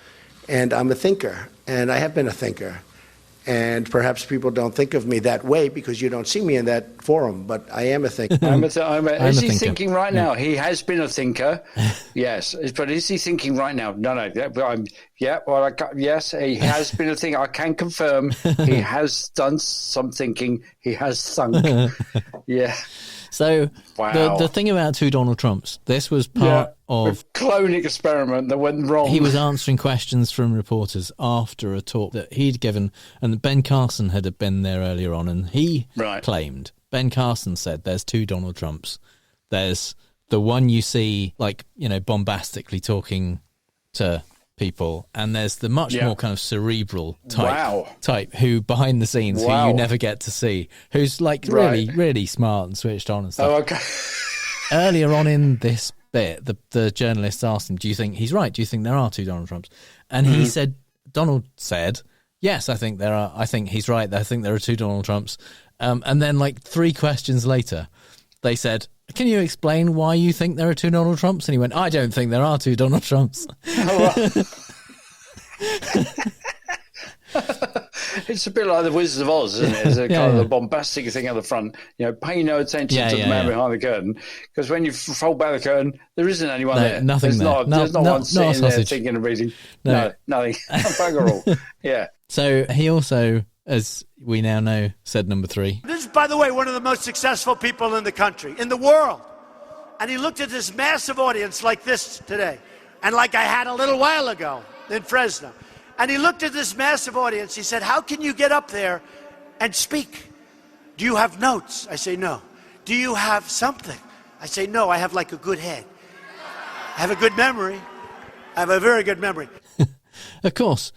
Speaker 4: And I'm a thinker, and I have been a thinker. And perhaps people don't think of me that way because you don't see me in that forum, but I am a thinker.
Speaker 8: Is he thinking right now? He has been a thinker, yes. But is he thinking right now? No. Yes, he has been a thinker. I can confirm he has done some thinking. He has thunk. Yeah.
Speaker 7: So the thing about 2 Donald Trumps, this was part of
Speaker 8: a clone experiment that went wrong.
Speaker 7: He was answering questions from reporters after a talk that he'd given, and Ben Carson had been there earlier on, and he claimed, Ben Carson said, there's 2 Donald Trumps. There's the one you see, bombastically talking to people, and there's the much more kind of cerebral type who behind the scenes who you never get to see, who's really, really smart and switched on and stuff.
Speaker 8: Oh, okay.
Speaker 7: Earlier on in this bit, the journalist asked him, do you think he's right? Do you think there are 2 Donald Trumps? And he said, Donald said, yes, I think there are. I think he's right. I think there are 2 Donald Trumps. And then 3 questions later, they said, can you explain why you think there are 2 Donald Trumps? And he went, I don't think there are 2 Donald Trumps.
Speaker 8: It's a bit like the Wizard of Oz, isn't it? It's a kind of a bombastic thing at the front. Pay no attention to the man behind the curtain, because when you fold back the curtain, there isn't anyone there.
Speaker 7: Nothing there.
Speaker 8: There's not one sitting there thinking and reading. No, nothing. Bugger all. Yeah.
Speaker 7: So he also, as we now know, said number 3.
Speaker 4: This is, by the way, one of the most successful people in the country, in the world. And he looked at this massive audience like this today, and like I had a little while ago in Fresno. And he looked at this massive audience. He said, how can you get up there and speak? Do you have notes? I say, no. Do you have something? I say, no, I have a good head. I have a good memory. I have a very good memory.
Speaker 7: Of course.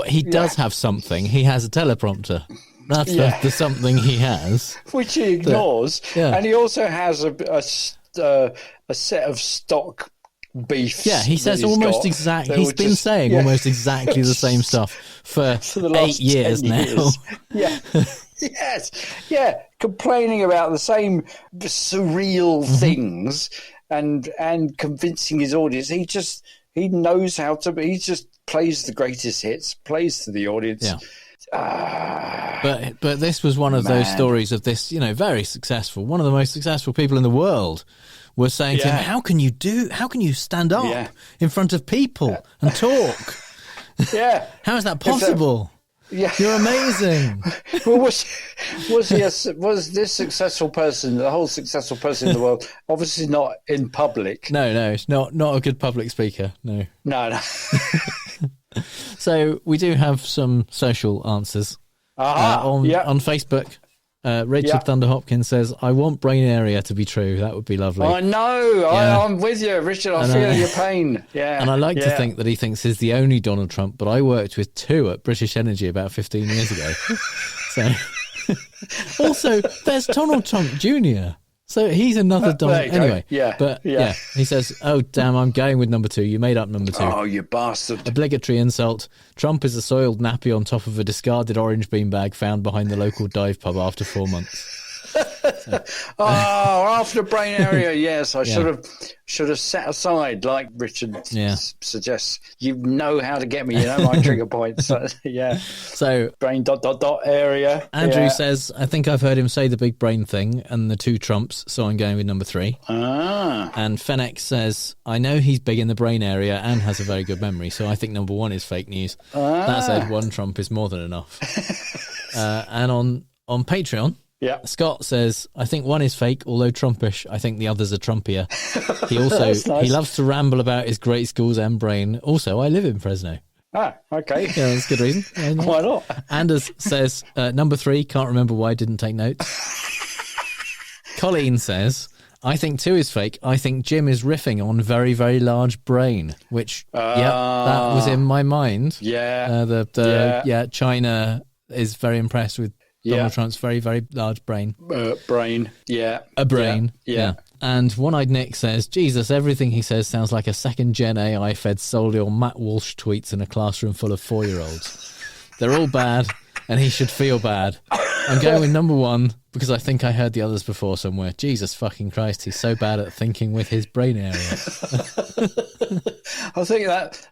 Speaker 7: He does have something. He has a teleprompter. That's the something he has.
Speaker 8: Which he ignores. And he also has a set of stock beefs.
Speaker 7: Yeah, he says almost exactly. He's been saying almost exactly the same stuff for the last 8 years now.
Speaker 8: Yes, complaining about the same surreal things and convincing his audience. He knows how to. He just plays the greatest hits, plays to the audience.
Speaker 7: Yeah. But this was one of those stories of this, very successful, one of the most successful people in the world was saying to him, how can you stand up in front of people and talk?
Speaker 8: Yeah.
Speaker 7: How is that possible? You're amazing.
Speaker 8: Well, was this successful person, the whole successful person in the world, obviously not in public?
Speaker 7: No, it's not a good public speaker. No.
Speaker 8: So
Speaker 7: we do have some social answers on Facebook. Richard Thunder Hopkins says, I want brain area to be true. That would be lovely.
Speaker 8: I know. I'm with you, Richard. I feel your pain. Yeah.
Speaker 7: And I like to think that he thinks he's the only Donald Trump, but I worked with 2 at British Energy about 15 years ago. So, also, there's Donald Trump Jr., so he's another Donald. Anyway, he says, "Oh damn, I'm going with number 2. You made up number 2.
Speaker 8: Oh, you bastard!
Speaker 7: Obligatory insult. Trump is a soiled nappy on top of a discarded orange beanbag found behind the local dive pub after 4 months."
Speaker 8: After brain area, yes, I should have set aside, like Richard suggests. You know how to get me. You know my trigger points.
Speaker 7: So
Speaker 8: brain ... area.
Speaker 7: Andrew says, I think I've heard him say the big brain thing and the 2 Trumps, so I'm going with number 3. And Fenech says, I know he's big in the brain area and has a very good memory, so I think number 1 is fake news. That said, 1 Trump is more than enough. And on Patreon, Scott says, I think 1 is fake, although Trumpish. I think the others are Trumpier. He also
Speaker 8: nice.
Speaker 7: He loves to ramble about his great schools and brain. Also, I live in Fresno.
Speaker 8: Okay.
Speaker 7: Yeah, that's a good reason.
Speaker 8: Why not?
Speaker 7: Anders says, number 3, can't remember why I didn't take notes. Colleen says, I think 2 is fake. I think Jim is riffing on very, very large brain, which, that was in my mind. China is very impressed with Donald Trump's very, very large brain.
Speaker 8: A brain.
Speaker 7: Yeah. And One-Eyed Nick says, Jesus, everything he says sounds like a second-gen AI fed solely on Matt Walsh tweets in a classroom full of 4-year-olds. They're all bad, and he should feel bad. I'm going with number 1 because I think I heard the others before somewhere. Jesus fucking Christ, he's so bad at thinking with his brain area.
Speaker 8: I think that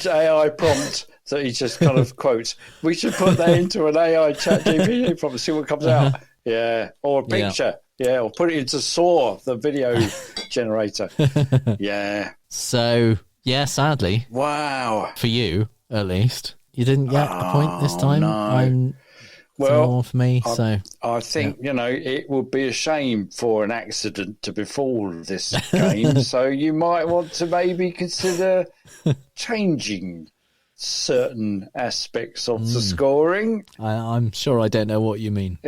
Speaker 8: AI prompt that he just kind of quotes, we should put that into an AI chat GPT prompt and see what comes out. Yeah, or a picture. Yeah, or put it into Saw, the video generator. Yeah.
Speaker 7: So, sadly.
Speaker 8: Wow.
Speaker 7: For you, at least, you didn't get a point this time.
Speaker 8: No.
Speaker 7: Well, for me,
Speaker 8: I think, it would be a shame for an accident to befall this game. So you might want to maybe consider changing certain aspects of the scoring.
Speaker 7: I'm sure I don't know what you mean.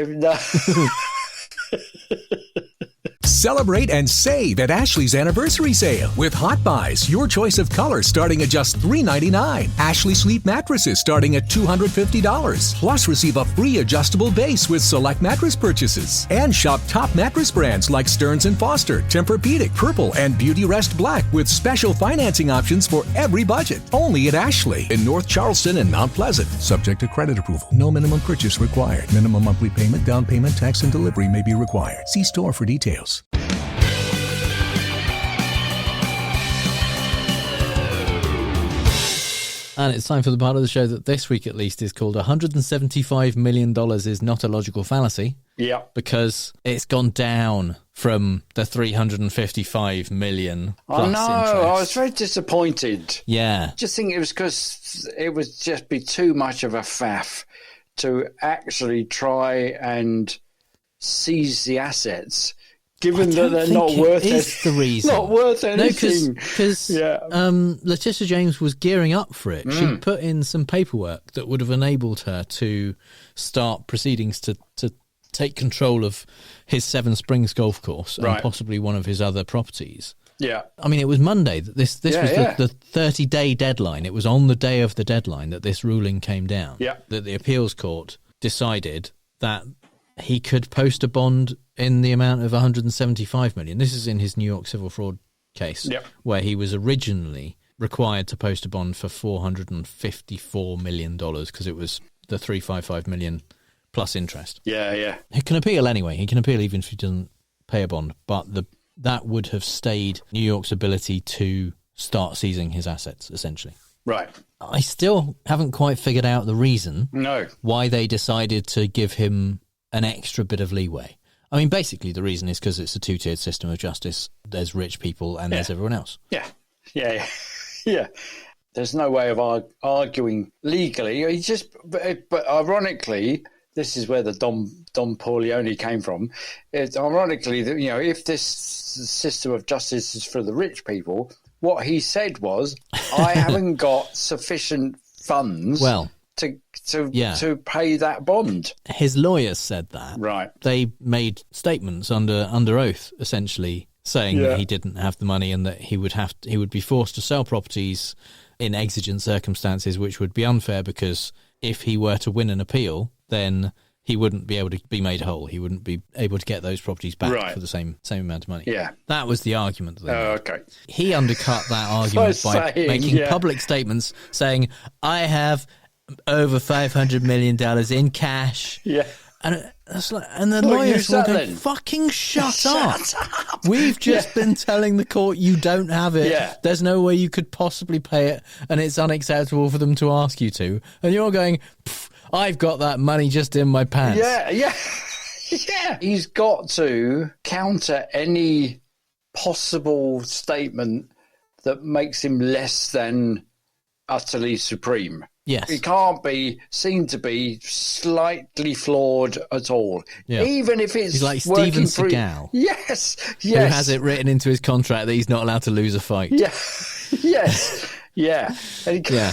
Speaker 5: Celebrate and save at Ashley's Anniversary Sale with Hot Buys, your choice of colors starting at just $3.99. Ashley Sleep mattresses starting at $250. Plus, receive a free adjustable base with select mattress purchases. And shop top mattress brands like Stearns & Foster, Tempur-Pedic, Purple, and Beauty Rest Black with special financing options for every budget. Only at Ashley in North Charleston and Mount Pleasant. Subject to credit approval. No minimum purchase required. Minimum monthly payment, down payment, tax, and delivery may be required. See store for details.
Speaker 7: And it's time for the part of the show that this week at least is called $175 million is not a logical fallacy.
Speaker 8: Yeah.
Speaker 7: Because it's gone down from the 355 million plus interest.
Speaker 8: I was very disappointed.
Speaker 7: Yeah.
Speaker 8: Just think it was because it would just be too much of a faff to actually try and seize the assets. Given that they're not worth it,
Speaker 7: is the reason.
Speaker 8: Not worth anything.
Speaker 7: Because Letitia James was gearing up for it. She put in some paperwork that would have enabled her to start proceedings to take control of his Seven Springs golf course and possibly one of his other properties.
Speaker 8: Yeah.
Speaker 7: I mean, it was Monday. This was the 30-day deadline. It was on the day of the deadline that this ruling came down.
Speaker 8: Yeah.
Speaker 7: That the appeals court decided that he could post a bond in the amount of $175 million. This is in his New York civil fraud case, where he was originally required to post a bond for $454 million because it was the $355 million plus interest.
Speaker 8: Yeah.
Speaker 7: He can appeal anyway. He can appeal even if he doesn't pay a bond, but that would have stayed New York's ability to start seizing his assets, essentially.
Speaker 8: Right.
Speaker 7: I still haven't quite figured out the reason
Speaker 8: why
Speaker 7: they decided to give him an extra bit of leeway. I mean, basically, the reason is because it's a two-tiered system of justice. There's rich people and there's everyone else.
Speaker 8: Yeah. There's no way of arguing legally. But ironically, this is where the Don Corleone came from. It's ironically that, if this system of justice is for the rich people, what he said was, I haven't got sufficient funds to pay that bond.
Speaker 7: His lawyers said that.
Speaker 8: Right.
Speaker 7: They made statements under oath, essentially saying that he didn't have the money and that he would be forced to sell properties in exigent circumstances, which would be unfair because if he were to win an appeal, then he wouldn't be able to be made whole. He wouldn't be able to get those properties back for the same amount of money.
Speaker 8: Yeah.
Speaker 7: That was the argument.
Speaker 8: Okay.
Speaker 7: He undercut that argument by making public statements saying, I have over $500 million in cash.
Speaker 8: Yeah.
Speaker 7: And the lawyers will go, fucking shut up. We've just been telling the court you don't have it.
Speaker 8: Yeah.
Speaker 7: There's no way you could possibly pay it, and it's unacceptable for them to ask you to. And you're going, I've got that money just in my pants.
Speaker 8: Yeah. He's got to counter any possible statement that makes him less than utterly supreme.
Speaker 7: Yes.
Speaker 8: He can't be seen to be slightly flawed at all.
Speaker 7: Yeah.
Speaker 8: Even if it's
Speaker 7: he's like
Speaker 8: working
Speaker 7: Steven Seagal.
Speaker 8: Yes.
Speaker 7: Who has it written into his contract that he's not allowed to lose a fight.
Speaker 8: Yeah. Yes. Yeah.
Speaker 7: Yeah.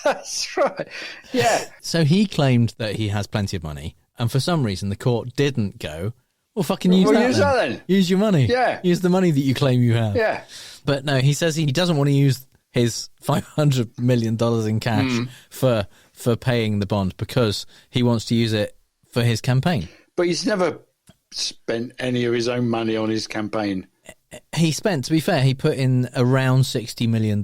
Speaker 8: That's right. Yeah.
Speaker 7: So he claimed that he has plenty of money, and for some reason the court didn't go, well, fucking use that then. Use your money.
Speaker 8: Yeah.
Speaker 7: Use the money that you claim you have.
Speaker 8: Yeah.
Speaker 7: But no, he says he doesn't want to use his $500 million in cash for paying the bond because he wants to use it for his campaign.
Speaker 8: But he's never spent any of his own money on his campaign.
Speaker 7: He spent, to be fair, he put in around $60 million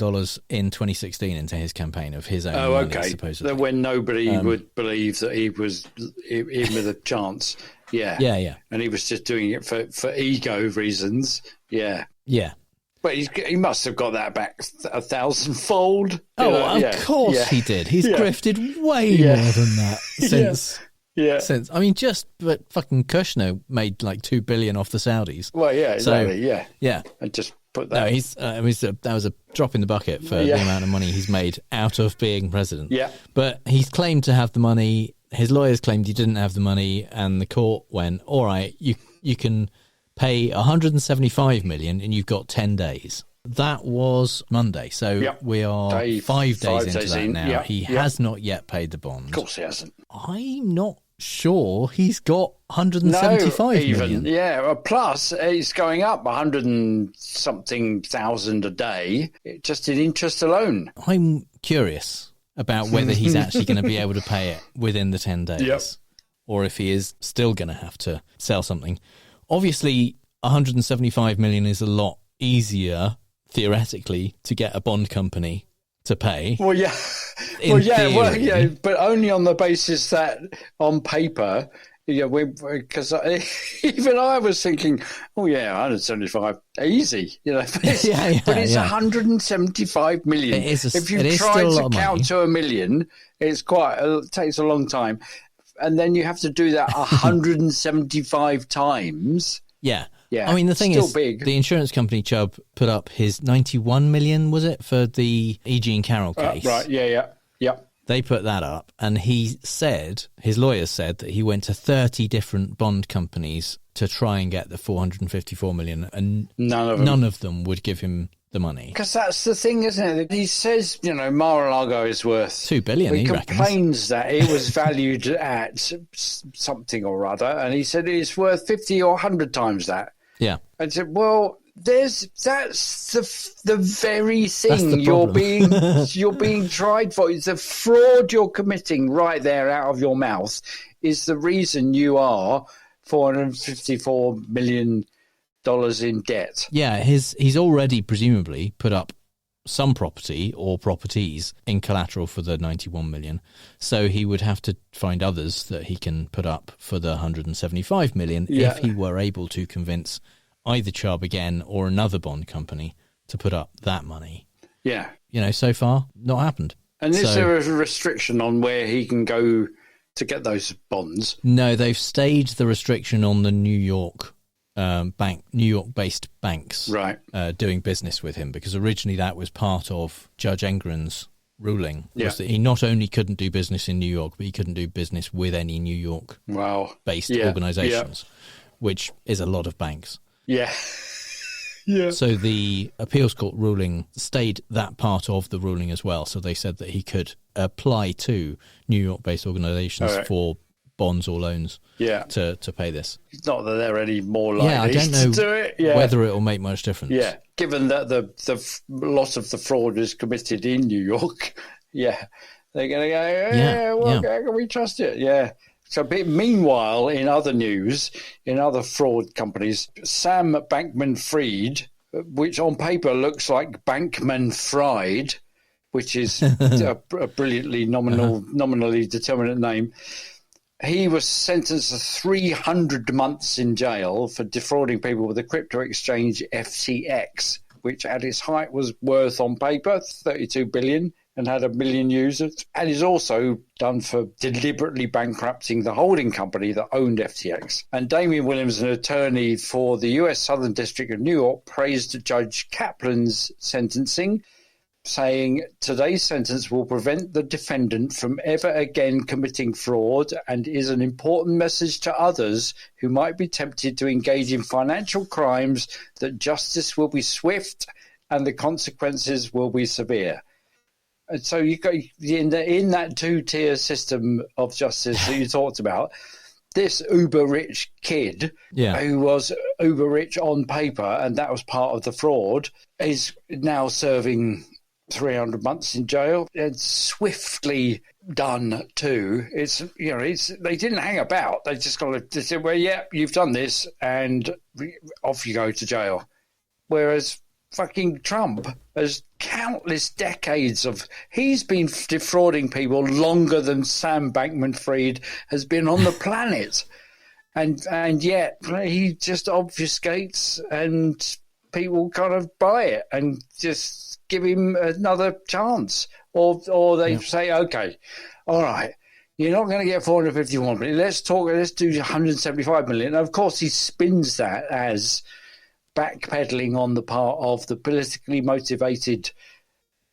Speaker 7: in 2016 into his campaign of his own money, supposedly.
Speaker 8: When nobody would believe that he was in with a chance. Yeah.
Speaker 7: Yeah.
Speaker 8: And he was just doing it for ego reasons. Yeah.
Speaker 7: Yeah.
Speaker 8: But he must have got that back 1,000-fold.
Speaker 7: Of course he did. He's grifted way more than that since. Since, I mean, but fucking Kushner made like $2 billion off the Saudis.
Speaker 8: Well, yeah, exactly.
Speaker 7: So, yeah.
Speaker 8: And just put that.
Speaker 7: No, that was a drop in the bucket for the amount of money he's made out of being president.
Speaker 8: Yeah.
Speaker 7: But he's claimed to have the money. His lawyers claimed he didn't have the money, and the court went, all right, you can pay $175 million and you've got 10 days. That was Monday, so we are 5 days into that now.
Speaker 8: Yep.
Speaker 7: He has not yet paid the bond.
Speaker 8: Of course he hasn't.
Speaker 7: I'm not sure he's got $175 million.
Speaker 8: Yeah, well, plus it's going up 100 and something thousand a day, just in interest alone.
Speaker 7: I'm curious about whether he's actually going to be able to pay it within the 10 days, or if he is still going to have to sell something. Obviously, 175 million is a lot easier, theoretically, to get a bond company to pay.
Speaker 8: Well, yeah. But only on the basis that on paper, because even I was thinking, 175, easy, but it's 175 million. If you try to count to a million, it takes a long time. And then you have to do that 175 times.
Speaker 7: Yeah.
Speaker 8: Yeah.
Speaker 7: I mean, the thing is,
Speaker 8: big.
Speaker 7: The insurance company, Chubb, put up his 91 million, was it, for the E. Jean Carroll case?
Speaker 8: Right, yeah.
Speaker 7: They put that up, and his lawyers said that he went to 30 different bond companies to try and get the 454 million, and none of them would give him the money.
Speaker 8: Because that's the thing, isn't it? He says, Mar-a-Lago is worth
Speaker 7: $2 billion.
Speaker 8: He complains that it was valued at something or other, and he said it's worth 50 or 100 times that.
Speaker 7: Yeah.
Speaker 8: I said, well, that's the very thing you're being tried for. It's the fraud you're committing right there out of your mouth is the reason you are $454 million in debt.
Speaker 7: Yeah, he's already presumably put up some property or properties in collateral for the 91 million. So he would have to find others that he can put up for the 175 million if he were able to convince either Chubb again or another bond company to put up that money.
Speaker 8: Yeah.
Speaker 7: So far, not happened.
Speaker 8: And is there a restriction on where he can go to get those bonds?
Speaker 7: No, they've stayed the restriction on the New York New York-based banks doing business with him, because originally that was part of Judge Engren's ruling, was that he not only couldn't do business in New York, but he couldn't do business with any New York-based organizations, which is a lot of banks.
Speaker 8: Yeah.
Speaker 7: So the appeals court ruling stayed that part of the ruling as well. So they said that he could apply to New York-based organisations for bonds or loans to pay this.
Speaker 8: It's not that they're any more likely
Speaker 7: I don't know
Speaker 8: to do it.
Speaker 7: whether it will make much difference.
Speaker 8: Yeah, given that the lot of the fraud is committed in New York, they're going to go, how can we trust it? Yeah. So, meanwhile, in other news, in other fraud companies, Sam Bankman-Fried, which on paper looks like Bankman-Fried, which is a brilliantly nominally determinate name, he was sentenced to 300 months in jail for defrauding people with the crypto exchange FTX, which at its height was worth on paper $32 billion and had 1 million users, and is also done for deliberately bankrupting the holding company that owned FTX. And Damian Williams, an attorney for the US Southern District of New York, praised Judge Kaplan's sentencing, saying today's sentence will prevent the defendant from ever again committing fraud and is an important message to others who might be tempted to engage in financial crimes that justice will be swift and the consequences will be severe. And so you got in that two-tier system of justice that you talked about, this uber-rich kid who was uber-rich on paper, and that was part of the fraud, is now serving 300 months in jail. It's swiftly done too. They didn't hang about. They just got to say, well, you've done this, and off you go to jail. Whereas fucking Trump has countless decades he's been defrauding people longer than Sam Bankman-Fried has been on the planet. And yet he just obfuscates and people kind of buy it and just give him another chance, or they say, okay, all right, you're not going to get 451 million. Let's do 175 million. And of course, he spins that as backpedaling on the part of the politically motivated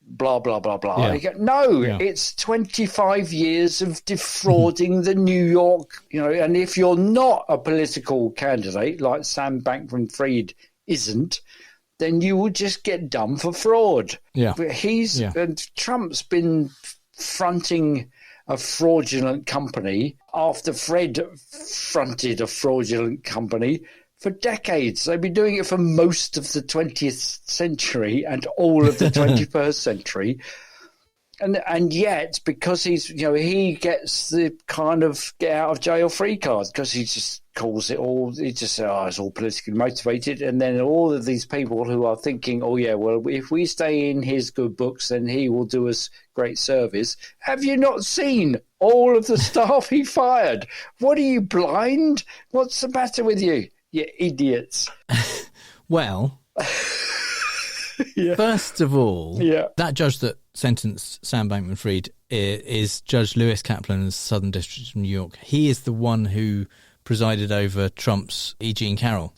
Speaker 8: blah blah blah blah. It's 25 years of defrauding the New York, and if you're not a political candidate like Sam Bankman-Fried isn't, then you will just get done for fraud. And Trump's been fronting a fraudulent company after Fred fronted a fraudulent company for decades. They've been doing it for most of the 20th century and all of the 21st century. And yet, because he gets the kind of get out of jail free card, because he just calls it all, he just says, it's all politically motivated. And then all of these people who are thinking, if we stay in his good books, then he will do us great service. Have you not seen all of the staff he fired? What are you, blind? What's the matter with you? You idiots.
Speaker 7: Well, first of all, that judge that sentenced Sam Bankman-Fried is Judge Lewis Kaplan's Southern District of New York. He is the one who presided over Trump's E. Jean Carroll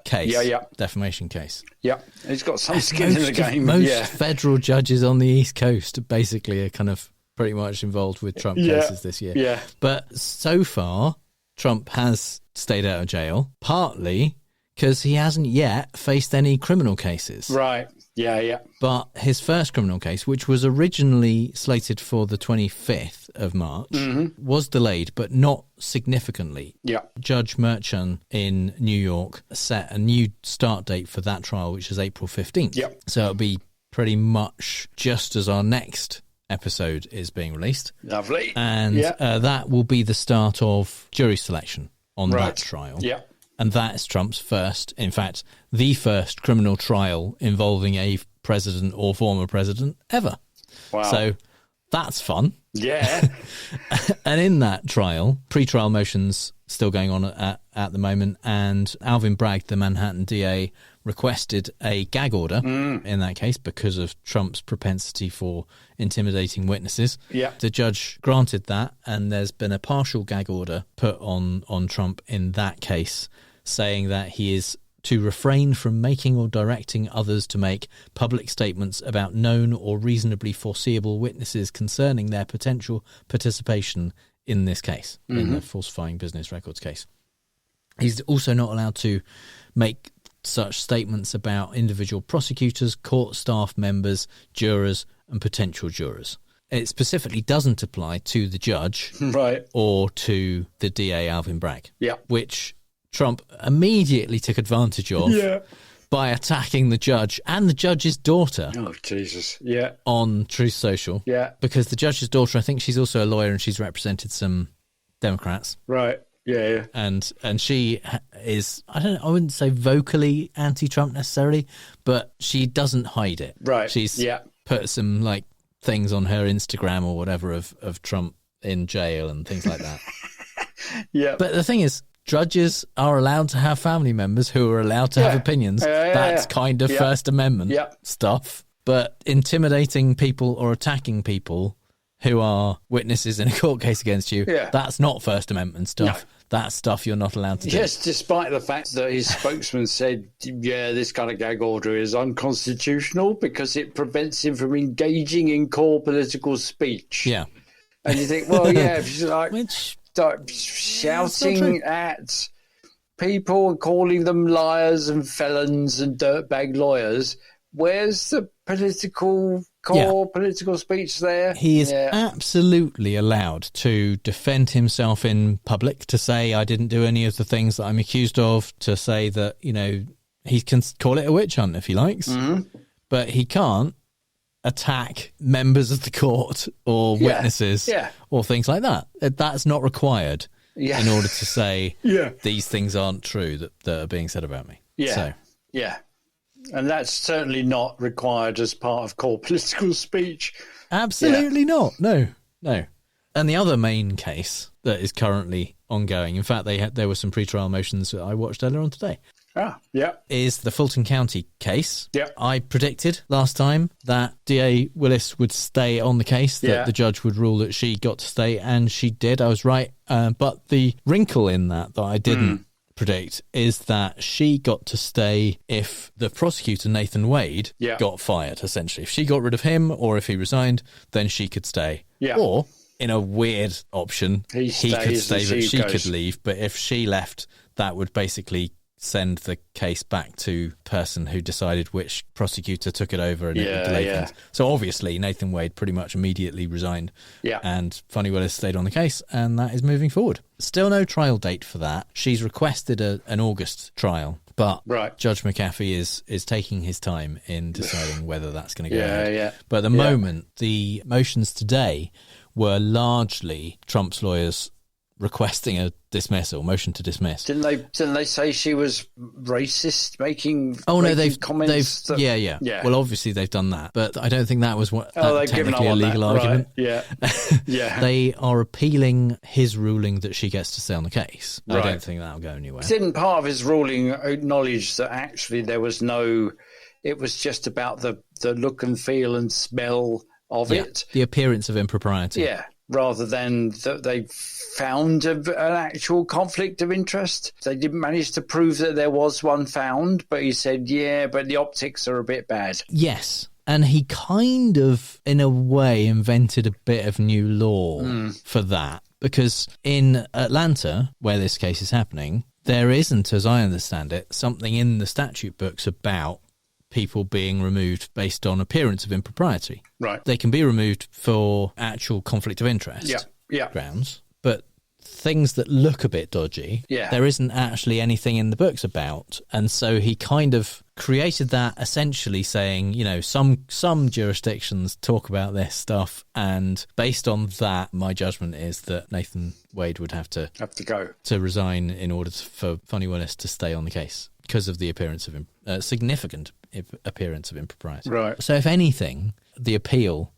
Speaker 7: case, defamation case.
Speaker 8: Yeah, he's got some skin in the game.
Speaker 7: Most federal judges on the East Coast basically are kind of pretty much involved with Trump cases this year.
Speaker 8: Yeah.
Speaker 7: But so far, Trump has stayed out of jail, partly because he hasn't yet faced any criminal cases.
Speaker 8: Right. Yeah.
Speaker 7: But his first criminal case, which was originally slated for the 25th of March, was delayed, but not significantly.
Speaker 8: Yeah.
Speaker 7: Judge Merchan in New York set a new start date for that trial, which is April 15th.
Speaker 8: Yeah.
Speaker 7: So it'll be pretty much just as our next episode is being released.
Speaker 8: Lovely.
Speaker 7: And that will be the start of jury selection on that trial.
Speaker 8: Yeah.
Speaker 7: And that's Trump's first, in fact, the first criminal trial involving a president or former president ever.
Speaker 8: Wow.
Speaker 7: So that's fun.
Speaker 8: Yeah.
Speaker 7: And in that trial, pre-trial motions still going on at the moment, and Alvin Bragg, the Manhattan DA, requested a gag order in that case because of Trump's propensity for intimidating witnesses.
Speaker 8: Yeah.
Speaker 7: The judge granted that, and there's been a partial gag order put on Trump in that case, saying that he is to refrain from making or directing others to make public statements about known or reasonably foreseeable witnesses concerning their potential participation in this case, in the falsifying business records case. He's also not allowed to make such statements about individual prosecutors, court staff members, jurors, and potential jurors. It specifically doesn't apply to the judge
Speaker 8: right,
Speaker 7: or to the DA, Alvin Bragg,
Speaker 8: yeah,
Speaker 7: which Trump immediately took advantage of by attacking the judge and the judge's daughter.
Speaker 8: Oh, Jesus, yeah.
Speaker 7: On Truth Social.
Speaker 8: Yeah.
Speaker 7: Because the judge's daughter, I think she's also a lawyer and she's represented some Democrats.
Speaker 8: Right, yeah.
Speaker 7: And she is, I wouldn't say vocally anti-Trump necessarily, but she doesn't hide it.
Speaker 8: Right,
Speaker 7: She's put some, like, things on her Instagram or whatever of Trump in jail and things like that.
Speaker 8: Yeah.
Speaker 7: But the thing is, judges are allowed to have family members who are allowed to have opinions. That's kind of First Amendment stuff. But intimidating people or attacking people who are witnesses in a court case against you, that's not First Amendment stuff. No. That's stuff you're not allowed to do.
Speaker 8: Yes, despite the fact that his spokesman said, this kind of gag order is unconstitutional because it prevents him from engaging in core political speech.
Speaker 7: Yeah.
Speaker 8: And you think, well, if she's like shouting at people and calling them liars and felons and dirtbag lawyers, where's the political speech there?
Speaker 7: He is absolutely allowed to defend himself in public, to say, I didn't do any of the things that I'm accused of, to say that, he can call it a witch hunt if he likes, but he can't attack members of the court or witnesses or things like that. That's not required in order to say these things aren't true that are being said about me.
Speaker 8: And that's certainly not required as part of core political speech.
Speaker 7: Absolutely not. No. And the other main case that is currently ongoing, in fact, there were some pre-trial motions that I watched earlier on today. Is the Fulton County case. I predicted last time that DA Willis would stay on the case, that the judge would rule that she got to stay, and she did. I was right. But the wrinkle in that I didn't predict is that she got to stay if the prosecutor, Nathan Wade, got fired, essentially. If she got rid of him or if he resigned, then she could stay. Or, in a weird option, he could stay but she could leave. But if she left, that would basically send the case back to the person who decided which prosecutor took it over and it would delay things. So obviously Nathan Wade pretty much immediately resigned and Fannie Willis stayed on the case, and that is moving forward. Still no trial date for that. She's requested an August trial, but Judge McAfee is taking his time in deciding whether that's going to go ahead. But at the moment, the motions today were largely Trump's lawyers requesting a motion to dismiss.
Speaker 8: Didn't they say she was racist, making comments?
Speaker 7: Well, obviously they've done that, but I don't think that was technically a legal argument. They are appealing his ruling that she gets to stay on the case. I don't think that'll go anywhere.
Speaker 8: Didn't part of his ruling acknowledge that actually there was it was just about the look and feel and smell of it?
Speaker 7: The appearance of impropriety.
Speaker 8: Rather than that they found an actual conflict of interest. They didn't manage to prove that there was one found, but he said, but the optics are a bit bad.
Speaker 7: Yes, and he kind of, in a way, invented a bit of new law for that, because in Atlanta, where this case is happening, there isn't, as I understand it, something in the statute books about people being removed based on appearance of impropriety. They can be removed for actual conflict of interest grounds, but things that look a bit dodgy, there isn't actually anything in the books about. And so he kind of created that, essentially saying, some jurisdictions talk about this stuff, and based on that, my judgment is that Nathan Wade would have to
Speaker 8: go
Speaker 7: to resign in order for Fannie Willis to stay on the case because of the appearance of significant appearance of impropriety. So if anything, the appeal,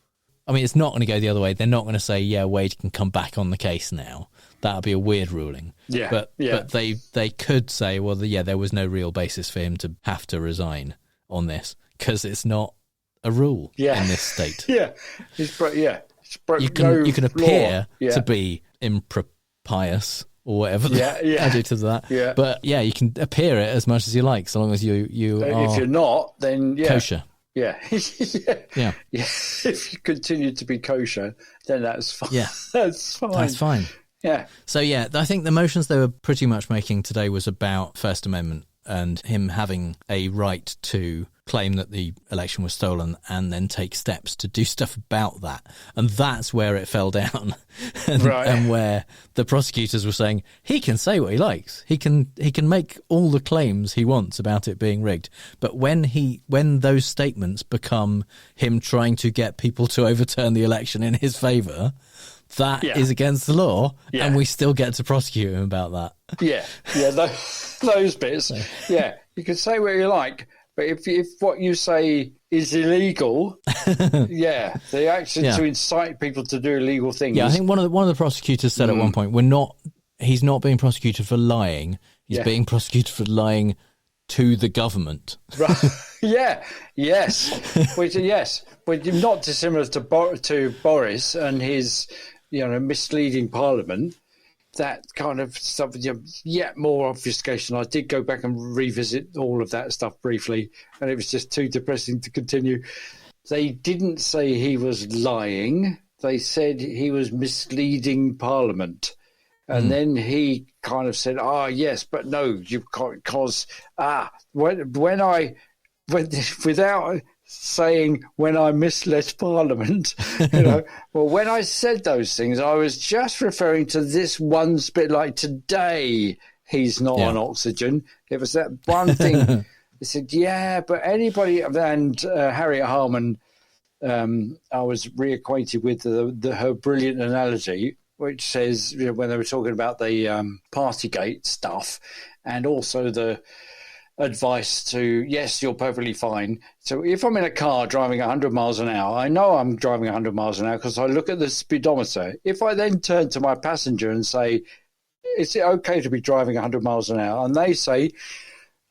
Speaker 7: it's not going to go the other way. They're not going to say, Wade can come back on the case now. That would be a weird ruling. But they could say, well, there was no real basis for him to have to resign on this because it's not a rule in this state.
Speaker 8: You
Speaker 7: can appear to be impropious or whatever the adjective to that. But you can appear it as much as you like, so long as you are.
Speaker 8: If you're not, then
Speaker 7: kosher.
Speaker 8: If you continue to be kosher, then that's fine. That's fine.
Speaker 7: So I think the motions they were pretty much making today was about First Amendment and him having a right to claim that the election was stolen and then take steps to do stuff about that. And that's where it fell down. And where the prosecutors were saying he can say what he likes. He can make all the claims he wants about it being rigged. But when those statements become him trying to get people to overturn the election in his favour, that is against the law, and we still get to prosecute him about that.
Speaker 8: Those bits. Yeah, you can say what you like, but if what you say is illegal, the action to incite people to do illegal things.
Speaker 7: Yeah, I think one of the prosecutors said at one point, he's not being prosecuted for lying. He's being prosecuted for lying to the government.
Speaker 8: Right. But not dissimilar to Boris and his misleading Parliament. That kind of stuff, yet more obfuscation. I did go back and revisit all of that stuff briefly, and it was just too depressing to continue. They didn't say he was lying. They said he was misleading Parliament. And then he kind of said, yes, but no, because without saying when I misled Parliament, well, when I said those things, I was just referring to this one bit, like today he's not on oxygen. It was that one thing. He said, but anybody, and Harriet Harman, I was reacquainted with her brilliant analogy, which says, when they were talking about the Partygate stuff and also the advice to, yes, you're perfectly fine. So if I'm in a car driving 100 miles an hour, I know I'm driving 100 miles an hour because I look at the speedometer. If I then turn to my passenger and say, is it okay to be driving 100 miles an hour? And they say,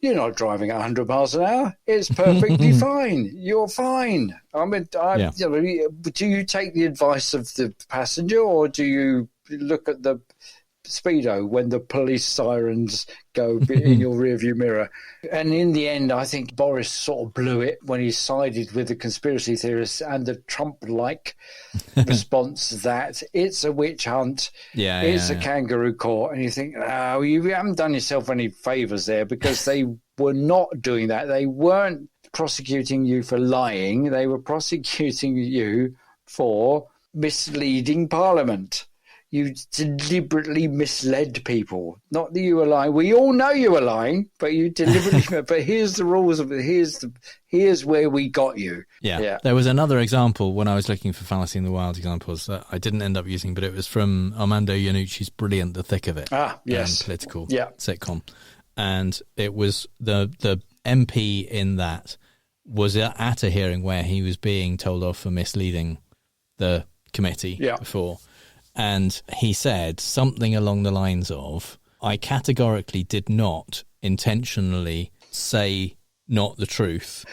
Speaker 8: you're not driving 100 miles an hour. It's perfectly fine. You're fine. I mean, do you take the advice of the passenger, or do you look at the speedo when the police sirens go in your rearview mirror? And in the end, I think Boris sort of blew it when he sided with the conspiracy theorists and the Trump-like response that it's a witch hunt, it's a kangaroo court. And you think, you haven't done yourself any favours there, because they were not doing that. They weren't prosecuting you for lying. They were prosecuting you for misleading Parliament. You deliberately misled people. Not that you were lying. We all know you were lying, but you deliberately. But here's the rules of it. Here's where we got you.
Speaker 7: Yeah. There was another example when I was looking for Fallacy in the Wild examples that I didn't end up using, but it was from Armando Iannucci's brilliant "The Thick of It," political sitcom, and it was the MP in that was at a hearing where he was being told off for misleading the committee before. And he said something along the lines of, I categorically did not intentionally say not the truth,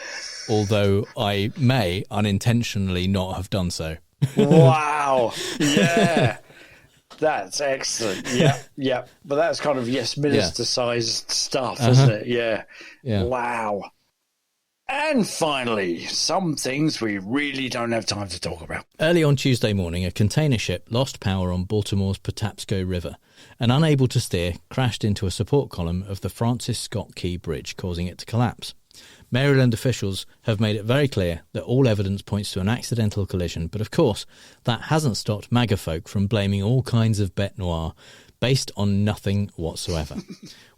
Speaker 7: although I may unintentionally not have done so.
Speaker 8: Wow. Yeah. That's excellent. Yeah. But that's kind of, minister-sized stuff, isn't it? Yeah. Wow. And finally, some things we really don't have time to talk about.
Speaker 7: Early on Tuesday morning, a container ship lost power on Baltimore's Patapsco River and, unable to steer, crashed into a support column of the Francis Scott Key Bridge, causing it to collapse. Maryland officials have made it very clear that all evidence points to an accidental collision, but of course, that hasn't stopped MAGA folk from blaming all kinds of bête noire based on nothing whatsoever.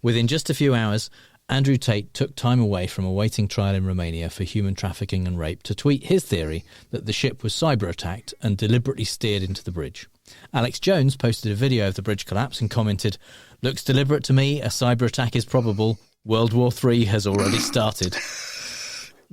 Speaker 7: Within just a few hours, Andrew Tate took time away from awaiting trial in Romania for human trafficking and rape to tweet his theory that the ship was cyber-attacked and deliberately steered into the bridge. Alex Jones posted a video of the bridge collapse and commented, "Looks deliberate to me, a cyber-attack is probable. World War III has already started."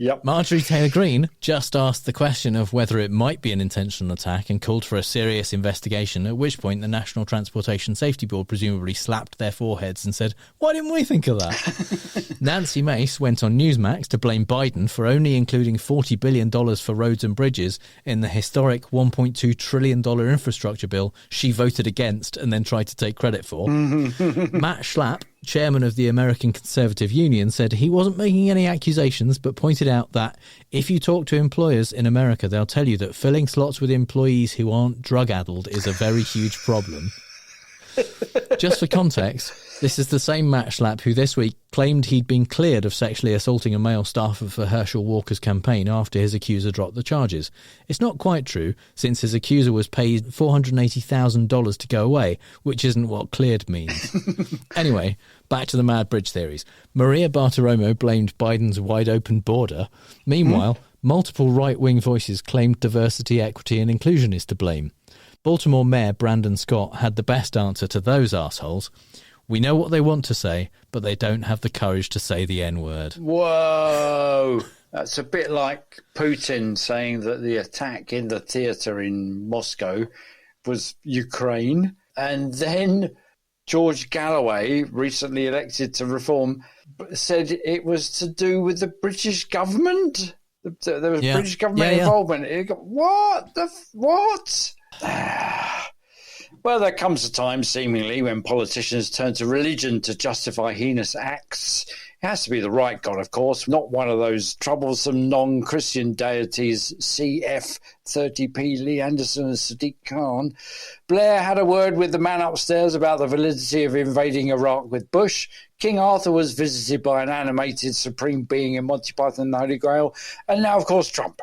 Speaker 8: Yep.
Speaker 7: Marjorie Taylor Greene just asked the question of whether it might be an intentional attack and called for a serious investigation, at which point the National Transportation Safety Board presumably slapped their foreheads and said, "Why didn't we think of that?" Nancy Mace went on Newsmax to blame Biden for only including $40 billion for roads and bridges in the historic $1.2 trillion infrastructure bill she voted against and then tried to take credit for. Matt Schlapp, chairman of the American Conservative Union, said he wasn't making any accusations, but pointed out that if you talk to employers in America, they'll tell you that filling slots with employees who aren't drug-addled is a very huge problem. Just for context, This is the same Matt Schlapp who this week claimed he'd been cleared of sexually assaulting a male staffer for Herschel Walker's campaign after his accuser dropped the charges. It's not quite true, since his accuser was paid $480,000 to go away, which isn't what cleared means. Anyway, back to the Mad Bridge theories. Maria Bartiromo blamed Biden's wide-open border. Meanwhile, multiple right-wing voices claimed diversity, equity and inclusion is to blame. Baltimore Mayor Brandon Scott had the best answer to those arseholes. We know what they want to say, but they don't have the courage to say the N-word.
Speaker 8: Whoa! That's a bit like Putin saying that the attack in the theatre in Moscow was Ukraine. And then George Galloway, recently elected to Reform, said it was to do with the British government. There was British government involvement. What? What? Well, there comes a time, seemingly, when politicians turn to religion to justify heinous acts. It has to be the right God, of course, not one of those troublesome non-Christian deities, CF, 30p, Lee Anderson and Sadiq Khan. Blair had a word with the man upstairs about the validity of invading Iraq with Bush. King Arthur was visited by an animated supreme being in Monty Python and the Holy Grail. And now, of course, Trump.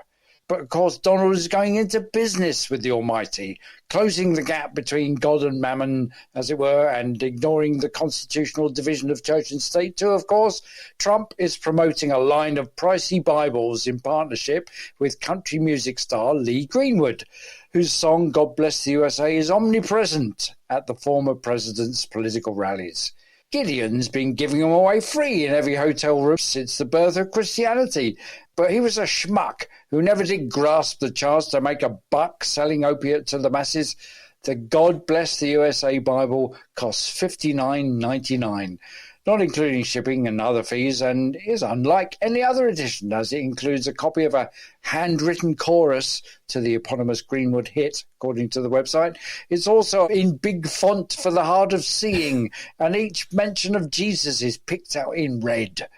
Speaker 8: But, of course, Donald is going into business with the Almighty, closing the gap between God and Mammon, as it were, and ignoring the constitutional division of church and state too, of course. Trump is promoting a line of pricey Bibles in partnership with country music star Lee Greenwood, whose song God Bless the USA is omnipresent at the former president's political rallies. Gideon's been giving them away free in every hotel room since the birth of Christianity, but he was a schmuck who never did grasp the chance to make a buck selling opiate to the masses. The God Bless the USA Bible costs $59.99, not including shipping and other fees, and is unlike any other edition, as it includes a copy of a handwritten chorus to the eponymous Greenwood hit, according to the website. It's also in big font for the hard of seeing, and each mention of Jesus is picked out in red.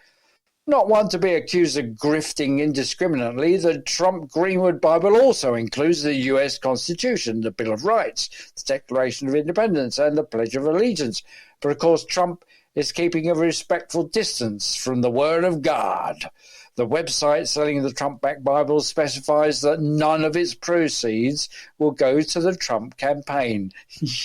Speaker 8: Not one to be accused of grifting indiscriminately, the Trump-Greenwood Bible also includes the US Constitution, the Bill of Rights, the Declaration of Independence, and the Pledge of Allegiance. But, of course, Trump is keeping a respectful distance from the Word of God. The website selling the Trump-backed Bible specifies that none of its proceeds will go to the Trump campaign.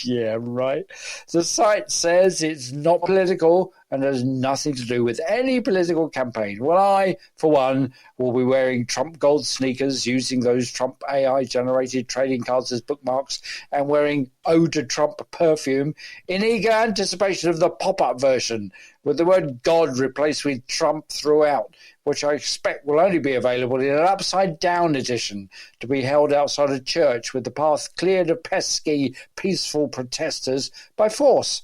Speaker 8: Yeah, right. The site says it's not political and has nothing to do with any political campaign. Well, I, for one, will be wearing Trump gold sneakers, using those Trump AI-generated trading cards as bookmarks, and wearing Ode to Trump perfume in eager anticipation of the pop-up version, with the word God replaced with Trump throughout, which I expect will only be available in an upside-down edition to be held outside a church with the path cleared of pesky, peaceful protesters by force.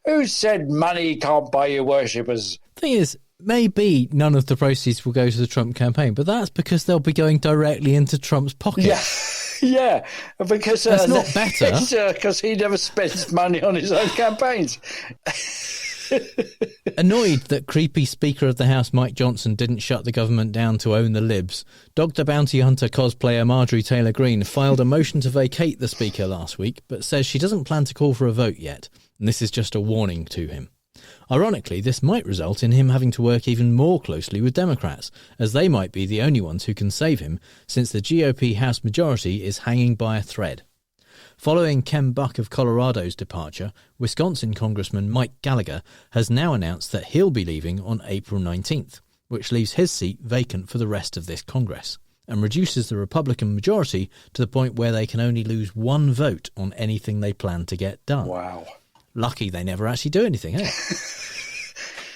Speaker 8: Who said money can't buy you worshippers?
Speaker 7: Thing is, maybe none of the proceeds will go to the Trump campaign, but that's because they'll be going directly into Trump's pocket.
Speaker 8: Yeah, because
Speaker 7: that's not better.
Speaker 8: Because he never spends money on his own campaigns.
Speaker 7: Annoyed that creepy Speaker of the House Mike Johnson didn't shut the government down to own the libs, Dr. Bounty Hunter cosplayer Marjorie Taylor Greene filed a motion to vacate the Speaker last week, but says she doesn't plan to call for a vote yet, and this is just a warning to him. Ironically, this might result in him having to work even more closely with Democrats, as they might be the only ones who can save him, since the GOP House majority is hanging by a thread. Following Ken Buck of Colorado's departure, Wisconsin Congressman Mike Gallagher has now announced that he'll be leaving on April 19th, which leaves his seat vacant for the rest of this Congress, and reduces the Republican majority to the point where they can only lose one vote on anything they plan to get done.
Speaker 8: Wow.
Speaker 7: Lucky they never actually do anything, eh?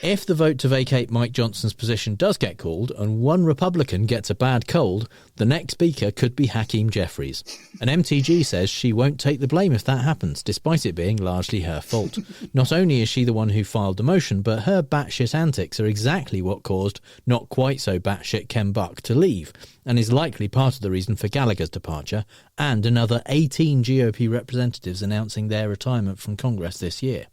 Speaker 7: If the vote to vacate Mike Johnson's position does get called and one Republican gets a bad cold, the next speaker could be Hakeem Jeffries. And MTG says she won't take the blame if that happens, despite it being largely her fault. Not only is she the one who filed the motion, but her batshit antics are exactly what caused not quite so batshit Ken Buck to leave, and is likely part of the reason for Gallagher's departure and another 18 GOP representatives announcing their retirement from Congress this year.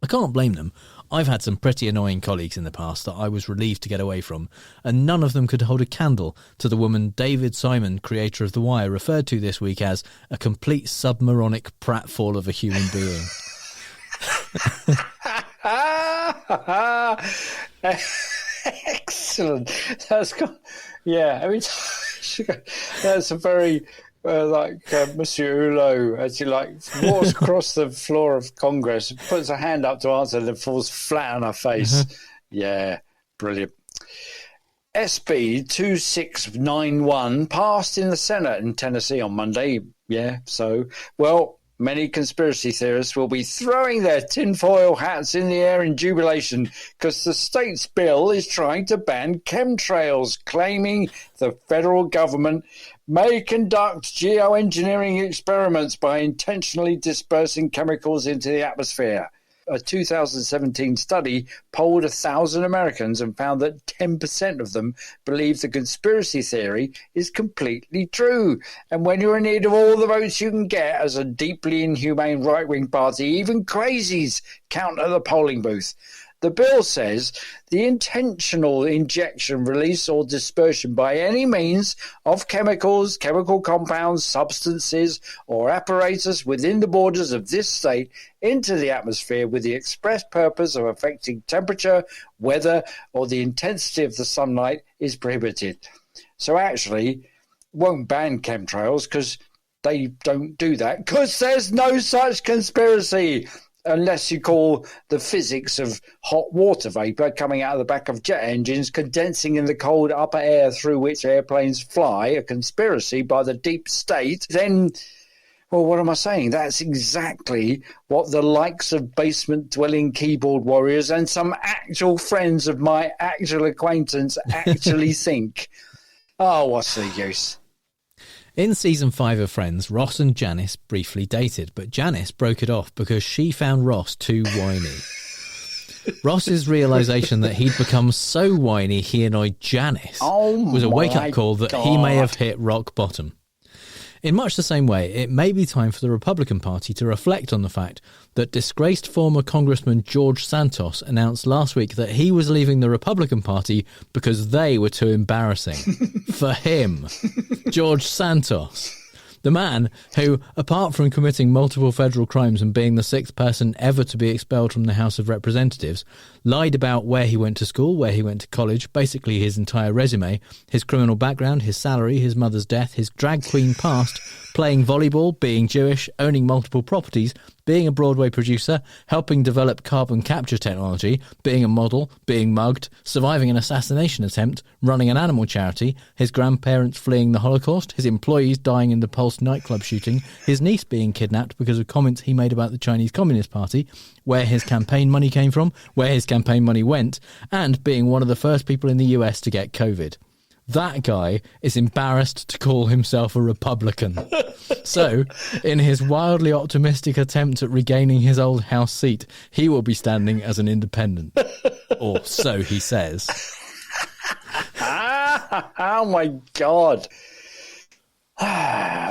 Speaker 7: I can't blame them. I've had some pretty annoying colleagues in the past that I was relieved to get away from, and none of them could hold a candle to the woman David Simon, creator of The Wire, referred to this week as a complete submoronic pratfall of a human being.
Speaker 8: Excellent. That's got, yeah. I mean, that's a very Monsieur Hulot as he walks across the floor of Congress, puts a hand up to answer, and then falls flat on her face. Yeah, brilliant. SB 2691 passed in the Senate in Tennessee on Monday. Yeah, so, well, many conspiracy theorists will be throwing their tinfoil hats in the air in jubilation because the state's bill is trying to ban chemtrails, claiming the federal government may conduct geoengineering experiments by intentionally dispersing chemicals into the atmosphere. A 2017 study polled 1,000 Americans and found that 10% of them believe the conspiracy theory is completely true. And when you're in need of all the votes you can get as a deeply inhumane right-wing party, even crazies count at the polling booth. The bill says the intentional injection, release or dispersion by any means of chemicals, chemical compounds, substances or apparatus within the borders of this state into the atmosphere with the express purpose of affecting temperature, weather or the intensity of the sunlight is prohibited. So actually, won't ban chemtrails because they don't do that because there's no such conspiracy. Unless you call the physics of hot water vapour coming out of the back of jet engines condensing in the cold upper air through which airplanes fly a conspiracy by the deep state, then, well, what am I saying? That's exactly what the likes of basement-dwelling keyboard warriors and some actual friends of my actual acquaintance actually think. Oh, what's the use?
Speaker 7: In season 5 of Friends, Ross and Janice briefly dated, but Janice broke it off because she found Ross too whiny. Ross's realisation that he'd become so whiny he annoyed Janice was a wake-up call that he may have hit rock bottom. In much the same way, it may be time for the Republican Party to reflect on the fact that disgraced former Congressman George Santos announced last week that he was leaving the Republican Party because they were too embarrassing. For him. George Santos. The man who, apart from committing multiple federal crimes and being the 6th person ever to be expelled from the House of Representatives, lied about where he went to school, where he went to college, basically his entire resume, his criminal background, his salary, his mother's death, his drag queen past, playing volleyball, being Jewish, owning multiple properties, being a Broadway producer, helping develop carbon capture technology, being a model, being mugged, surviving an assassination attempt, running an animal charity, his grandparents fleeing the Holocaust, his employees dying in the Pulse nightclub shooting, his niece being kidnapped because of comments he made about the Chinese Communist Party, where his campaign money came from, where his campaign money went, and being one of the first people in the US to get COVID. That guy is embarrassed to call himself a Republican. So, in his wildly optimistic attempt at regaining his old House seat, he will be standing as an independent. Or so he says.
Speaker 8: Oh my God.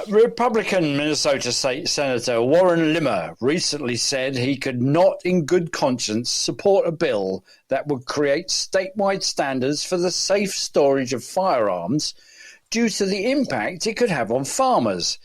Speaker 8: Republican Minnesota State Senator Warren Limmer recently said he could not in good conscience support a bill that would create statewide standards for the safe storage of firearms due to the impact it could have on farmers.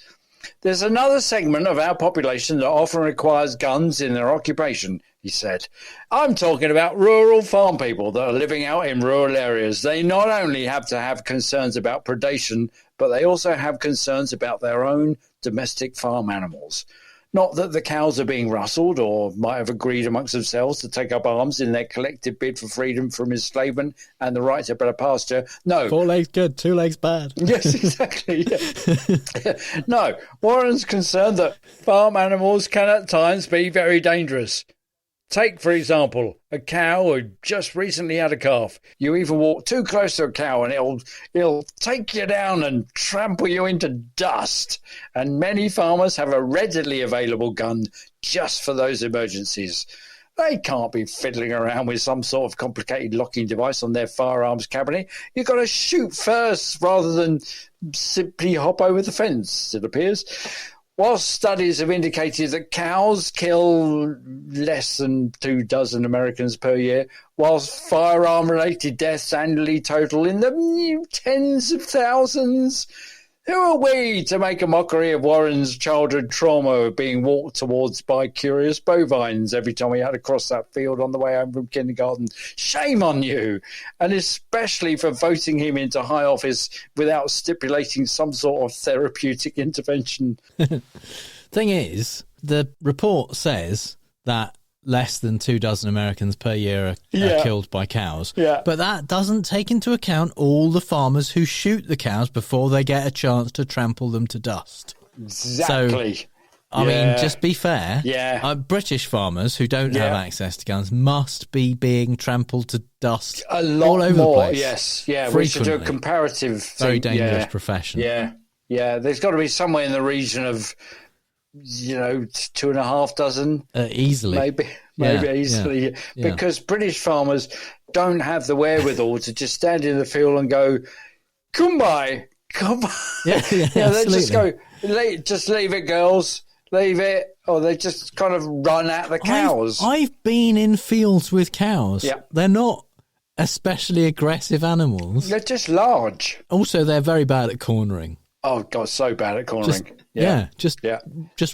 Speaker 8: There's another segment of our population that often requires guns in their occupation, he said. I'm talking about rural farm people that are living out in rural areas. They not only have to have concerns about predation, but they also have concerns about their own domestic farm animals. Not that the cows are being rustled or might have agreed amongst themselves to take up arms in their collective bid for freedom from enslavement and the right to better pasture. No.
Speaker 7: 4 legs good, 2 legs bad.
Speaker 8: Yes, exactly. Yeah. No, Warren's concerned that farm animals can at times be very dangerous. Take, for example, a cow who just recently had a calf. You even walk too close to a cow and it'll take you down and trample you into dust. And many farmers have a readily available gun just for those emergencies. They can't be fiddling around with some sort of complicated locking device on their firearms cabinet. You've got to shoot first rather than simply hop over the fence, it appears. Whilst studies have indicated that cows kill less than 24 Americans per year, whilst firearm-related deaths annually total in the tens of thousands, Who are we to make a mockery of Warren's childhood trauma of being walked towards by curious bovines every time he had to cross that field on the way home from kindergarten? Shame on you, and especially for voting him into high office without stipulating some sort of therapeutic intervention.
Speaker 7: Thing is, the report says that less than 24 Americans per year are killed by cows.
Speaker 8: Yeah.
Speaker 7: But that doesn't take into account all the farmers who shoot the cows before they get a chance to trample them to dust.
Speaker 8: Exactly.
Speaker 7: So, I mean, just be fair.
Speaker 8: Yeah.
Speaker 7: British farmers who don't have access to guns must be being trampled to dust
Speaker 8: A lot
Speaker 7: all over
Speaker 8: more,
Speaker 7: the place.
Speaker 8: yes. Yeah, we should do a
Speaker 7: frequently.
Speaker 8: comparative thing.
Speaker 7: Very dangerous profession.
Speaker 8: Yeah, yeah. There's got to be somewhere in the region of, 2.5
Speaker 7: easily.
Speaker 8: Maybe
Speaker 7: Yeah,
Speaker 8: easily.
Speaker 7: yeah.
Speaker 8: Because British farmers don't have the wherewithal to just stand in the field and go, Kumbai.
Speaker 7: Yeah,
Speaker 8: They just go, just leave it, girls. Leave it. Or they just kind of run at the cows.
Speaker 7: I've been in fields with cows.
Speaker 8: Yeah.
Speaker 7: They're not especially aggressive animals.
Speaker 8: They're just large.
Speaker 7: Also, they're very bad at cornering.
Speaker 8: Oh, God, so bad at cornering.
Speaker 7: Just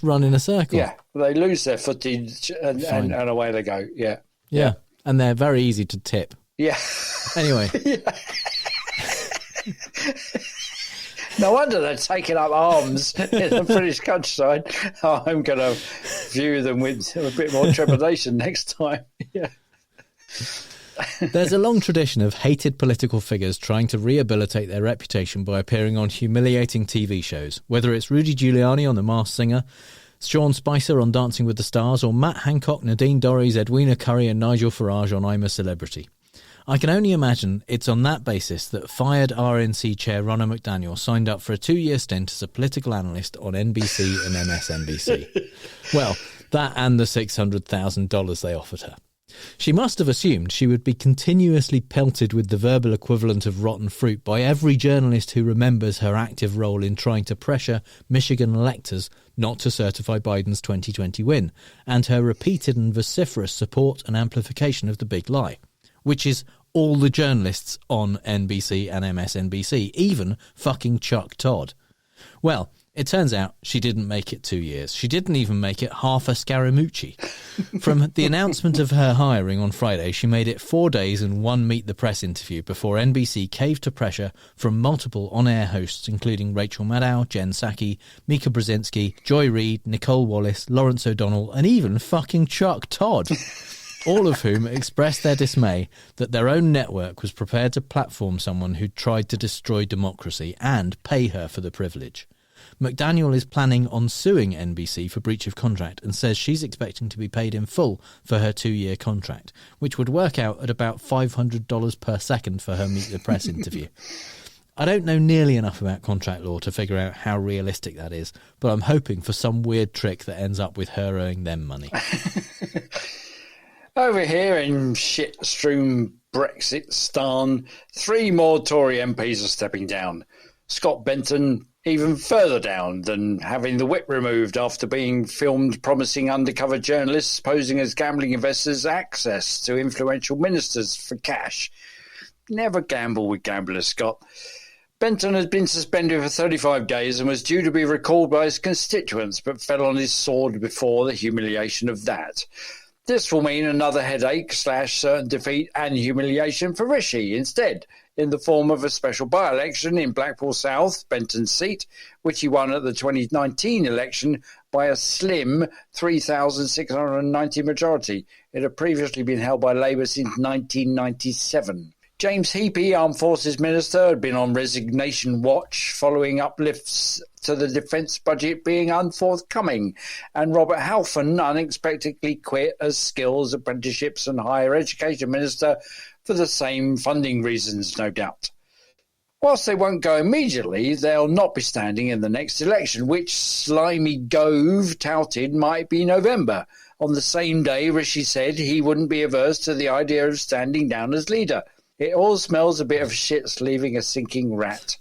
Speaker 7: run in a circle.
Speaker 8: Yeah, they lose their footage and away they go. Yeah.
Speaker 7: And they're very easy to tip.
Speaker 8: Yeah.
Speaker 7: Anyway.
Speaker 8: No wonder they're taking up arms in the British countryside. I'm going to view them with a bit more trepidation next time. Yeah.
Speaker 7: There's a long tradition of hated political figures trying to rehabilitate their reputation by appearing on humiliating TV shows, whether it's Rudy Giuliani on The Masked Singer, Sean Spicer on Dancing with the Stars, or Matt Hancock, Nadine Dorries, Edwina Curry and Nigel Farage on I'm a Celebrity. I can only imagine it's on that basis that fired RNC chair Ronna McDaniel signed up for a 2-year stint as a political analyst on NBC and MSNBC. Well, that and the $600,000 they offered her. She must have assumed she would be continuously pelted with the verbal equivalent of rotten fruit by every journalist who remembers her active role in trying to pressure Michigan electors not to certify Biden's 2020 win, and her repeated and vociferous support and amplification of the big lie, which is all the journalists on NBC and MSNBC, even fucking Chuck Todd. Well, it turns out she didn't make it 2 years. She didn't even make it half a Scaramucci. From the announcement of her hiring on Friday, she made it 4 days and 1 Meet the Press interview before NBC caved to pressure from multiple on-air hosts, including Rachel Maddow, Jen Psaki, Mika Brzezinski, Joy Reid, Nicole Wallace, Lawrence O'Donnell, and even fucking Chuck Todd. All of whom expressed their dismay that their own network was prepared to platform someone who tried to destroy democracy and pay her for the privilege. McDaniel is planning on suing NBC for breach of contract and says she's expecting to be paid in full for her 2-year contract, which would work out at about $500 per second for her Meet the Press interview. I don't know nearly enough about contract law to figure out how realistic that is, but I'm hoping for some weird trick that ends up with her owing them money.
Speaker 8: Over here in shit-strewn Brexit-stan, 3 more Tory MPs are stepping down. Scott Benton even further down than having the whip removed after being filmed promising undercover journalists posing as gambling investors access to influential ministers for cash. Never gamble with gamblers, Scott. Benton has been suspended for 35 days and was due to be recalled by his constituents, but fell on his sword before the humiliation of that. This will mean another headache / certain defeat and humiliation for Rishi instead, in the form of a special by-election in Blackpool South, Benton's seat, which he won at the 2019 election by a slim 3,690 majority. It had previously been held by Labour since 1997. James Heappey, Armed Forces Minister, had been on resignation watch following uplifts to the defence budget being unforthcoming, and Robert Halfon unexpectedly quit as Skills, Apprenticeships and Higher Education Minister for the same funding reasons, no doubt. Whilst they won't go immediately, they'll not be standing in the next election, which Slimy Gove touted might be November. On the same day, Rishi said he wouldn't be averse to the idea of standing down as leader. It all smells a bit of shits leaving a sinking rat.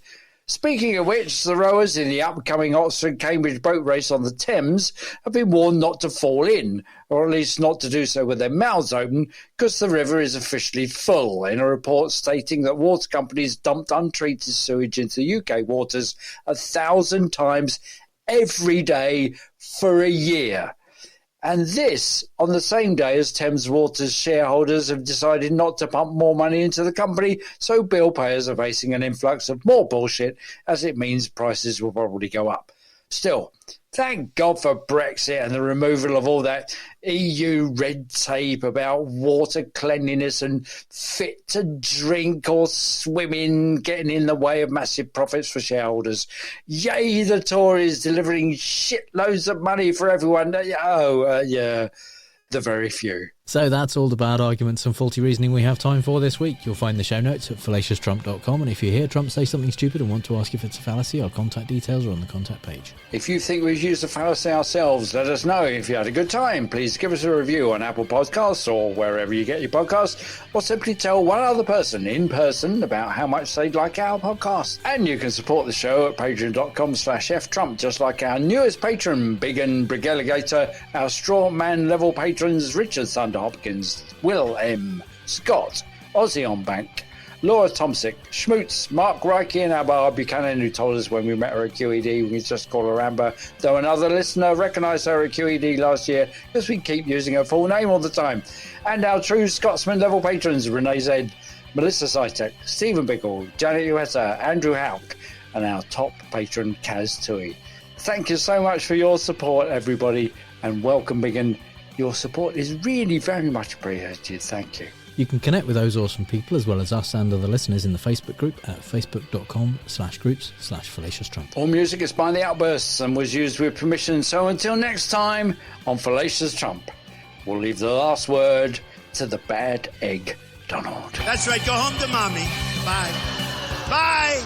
Speaker 8: Speaking of which, the rowers in the upcoming Oxford-Cambridge boat race on the Thames have been warned not to fall in, or at least not to do so with their mouths open, because the river is officially full, in a report stating that water companies dumped untreated sewage into UK waters 1,000 times every day for a year. And this on the same day as Thames Water's shareholders have decided not to pump more money into the company, so bill payers are facing an influx of more bullshit, as it means prices will probably go up. Still, thank God for Brexit and the removal of all that EU red tape about water cleanliness and fit to drink or swimming getting in the way of massive profits for shareholders. Yay, the Tories delivering shitloads of money for everyone. Yeah, the very few.
Speaker 7: So that's all the bad arguments and faulty reasoning we have time for this week. You'll find the show notes at fallacioustrump.com, and if you hear Trump say something stupid and want to ask if it's a fallacy, our contact details are on the contact page.
Speaker 8: If you think we've used a fallacy ourselves, let us know. If you had a good time, please give us a review on Apple Podcasts or wherever you get your podcasts, or simply tell one other person in person about how much they'd like our podcast. And you can support the show at patreon.com/ftrump, just like our newest patron, Big and Brigaligator, our straw man level patrons, Richard Thunder Hopkins, Will M, Scott, Ozzy on Bank, Laura Tomsick, Schmutz, Mark Reike, and our Barbara Buchanan, who told us when we met her at QED we could just call her Amber, though another listener recognised her at QED last year because we keep using her full name all the time. And our true Scotsman level patrons, Renee Zed, Melissa Sitek, Stephen Bickle, Janet Uetta, Andrew Houck, and our top patron, Kaz Tui. Thank you so much for your support, everybody, and welcome, Biggin. Your support is really very much appreciated. Thank you.
Speaker 7: You can connect with those awesome people as well as us and other listeners in the Facebook group at facebook.com/groups/FallaciousTrump.
Speaker 8: All music is by The Outbursts and was used with permission. So until next time on Fallacious Trump, we'll leave the last word to the bad egg, Donald.
Speaker 4: That's right. Go home to mommy. Bye. Bye.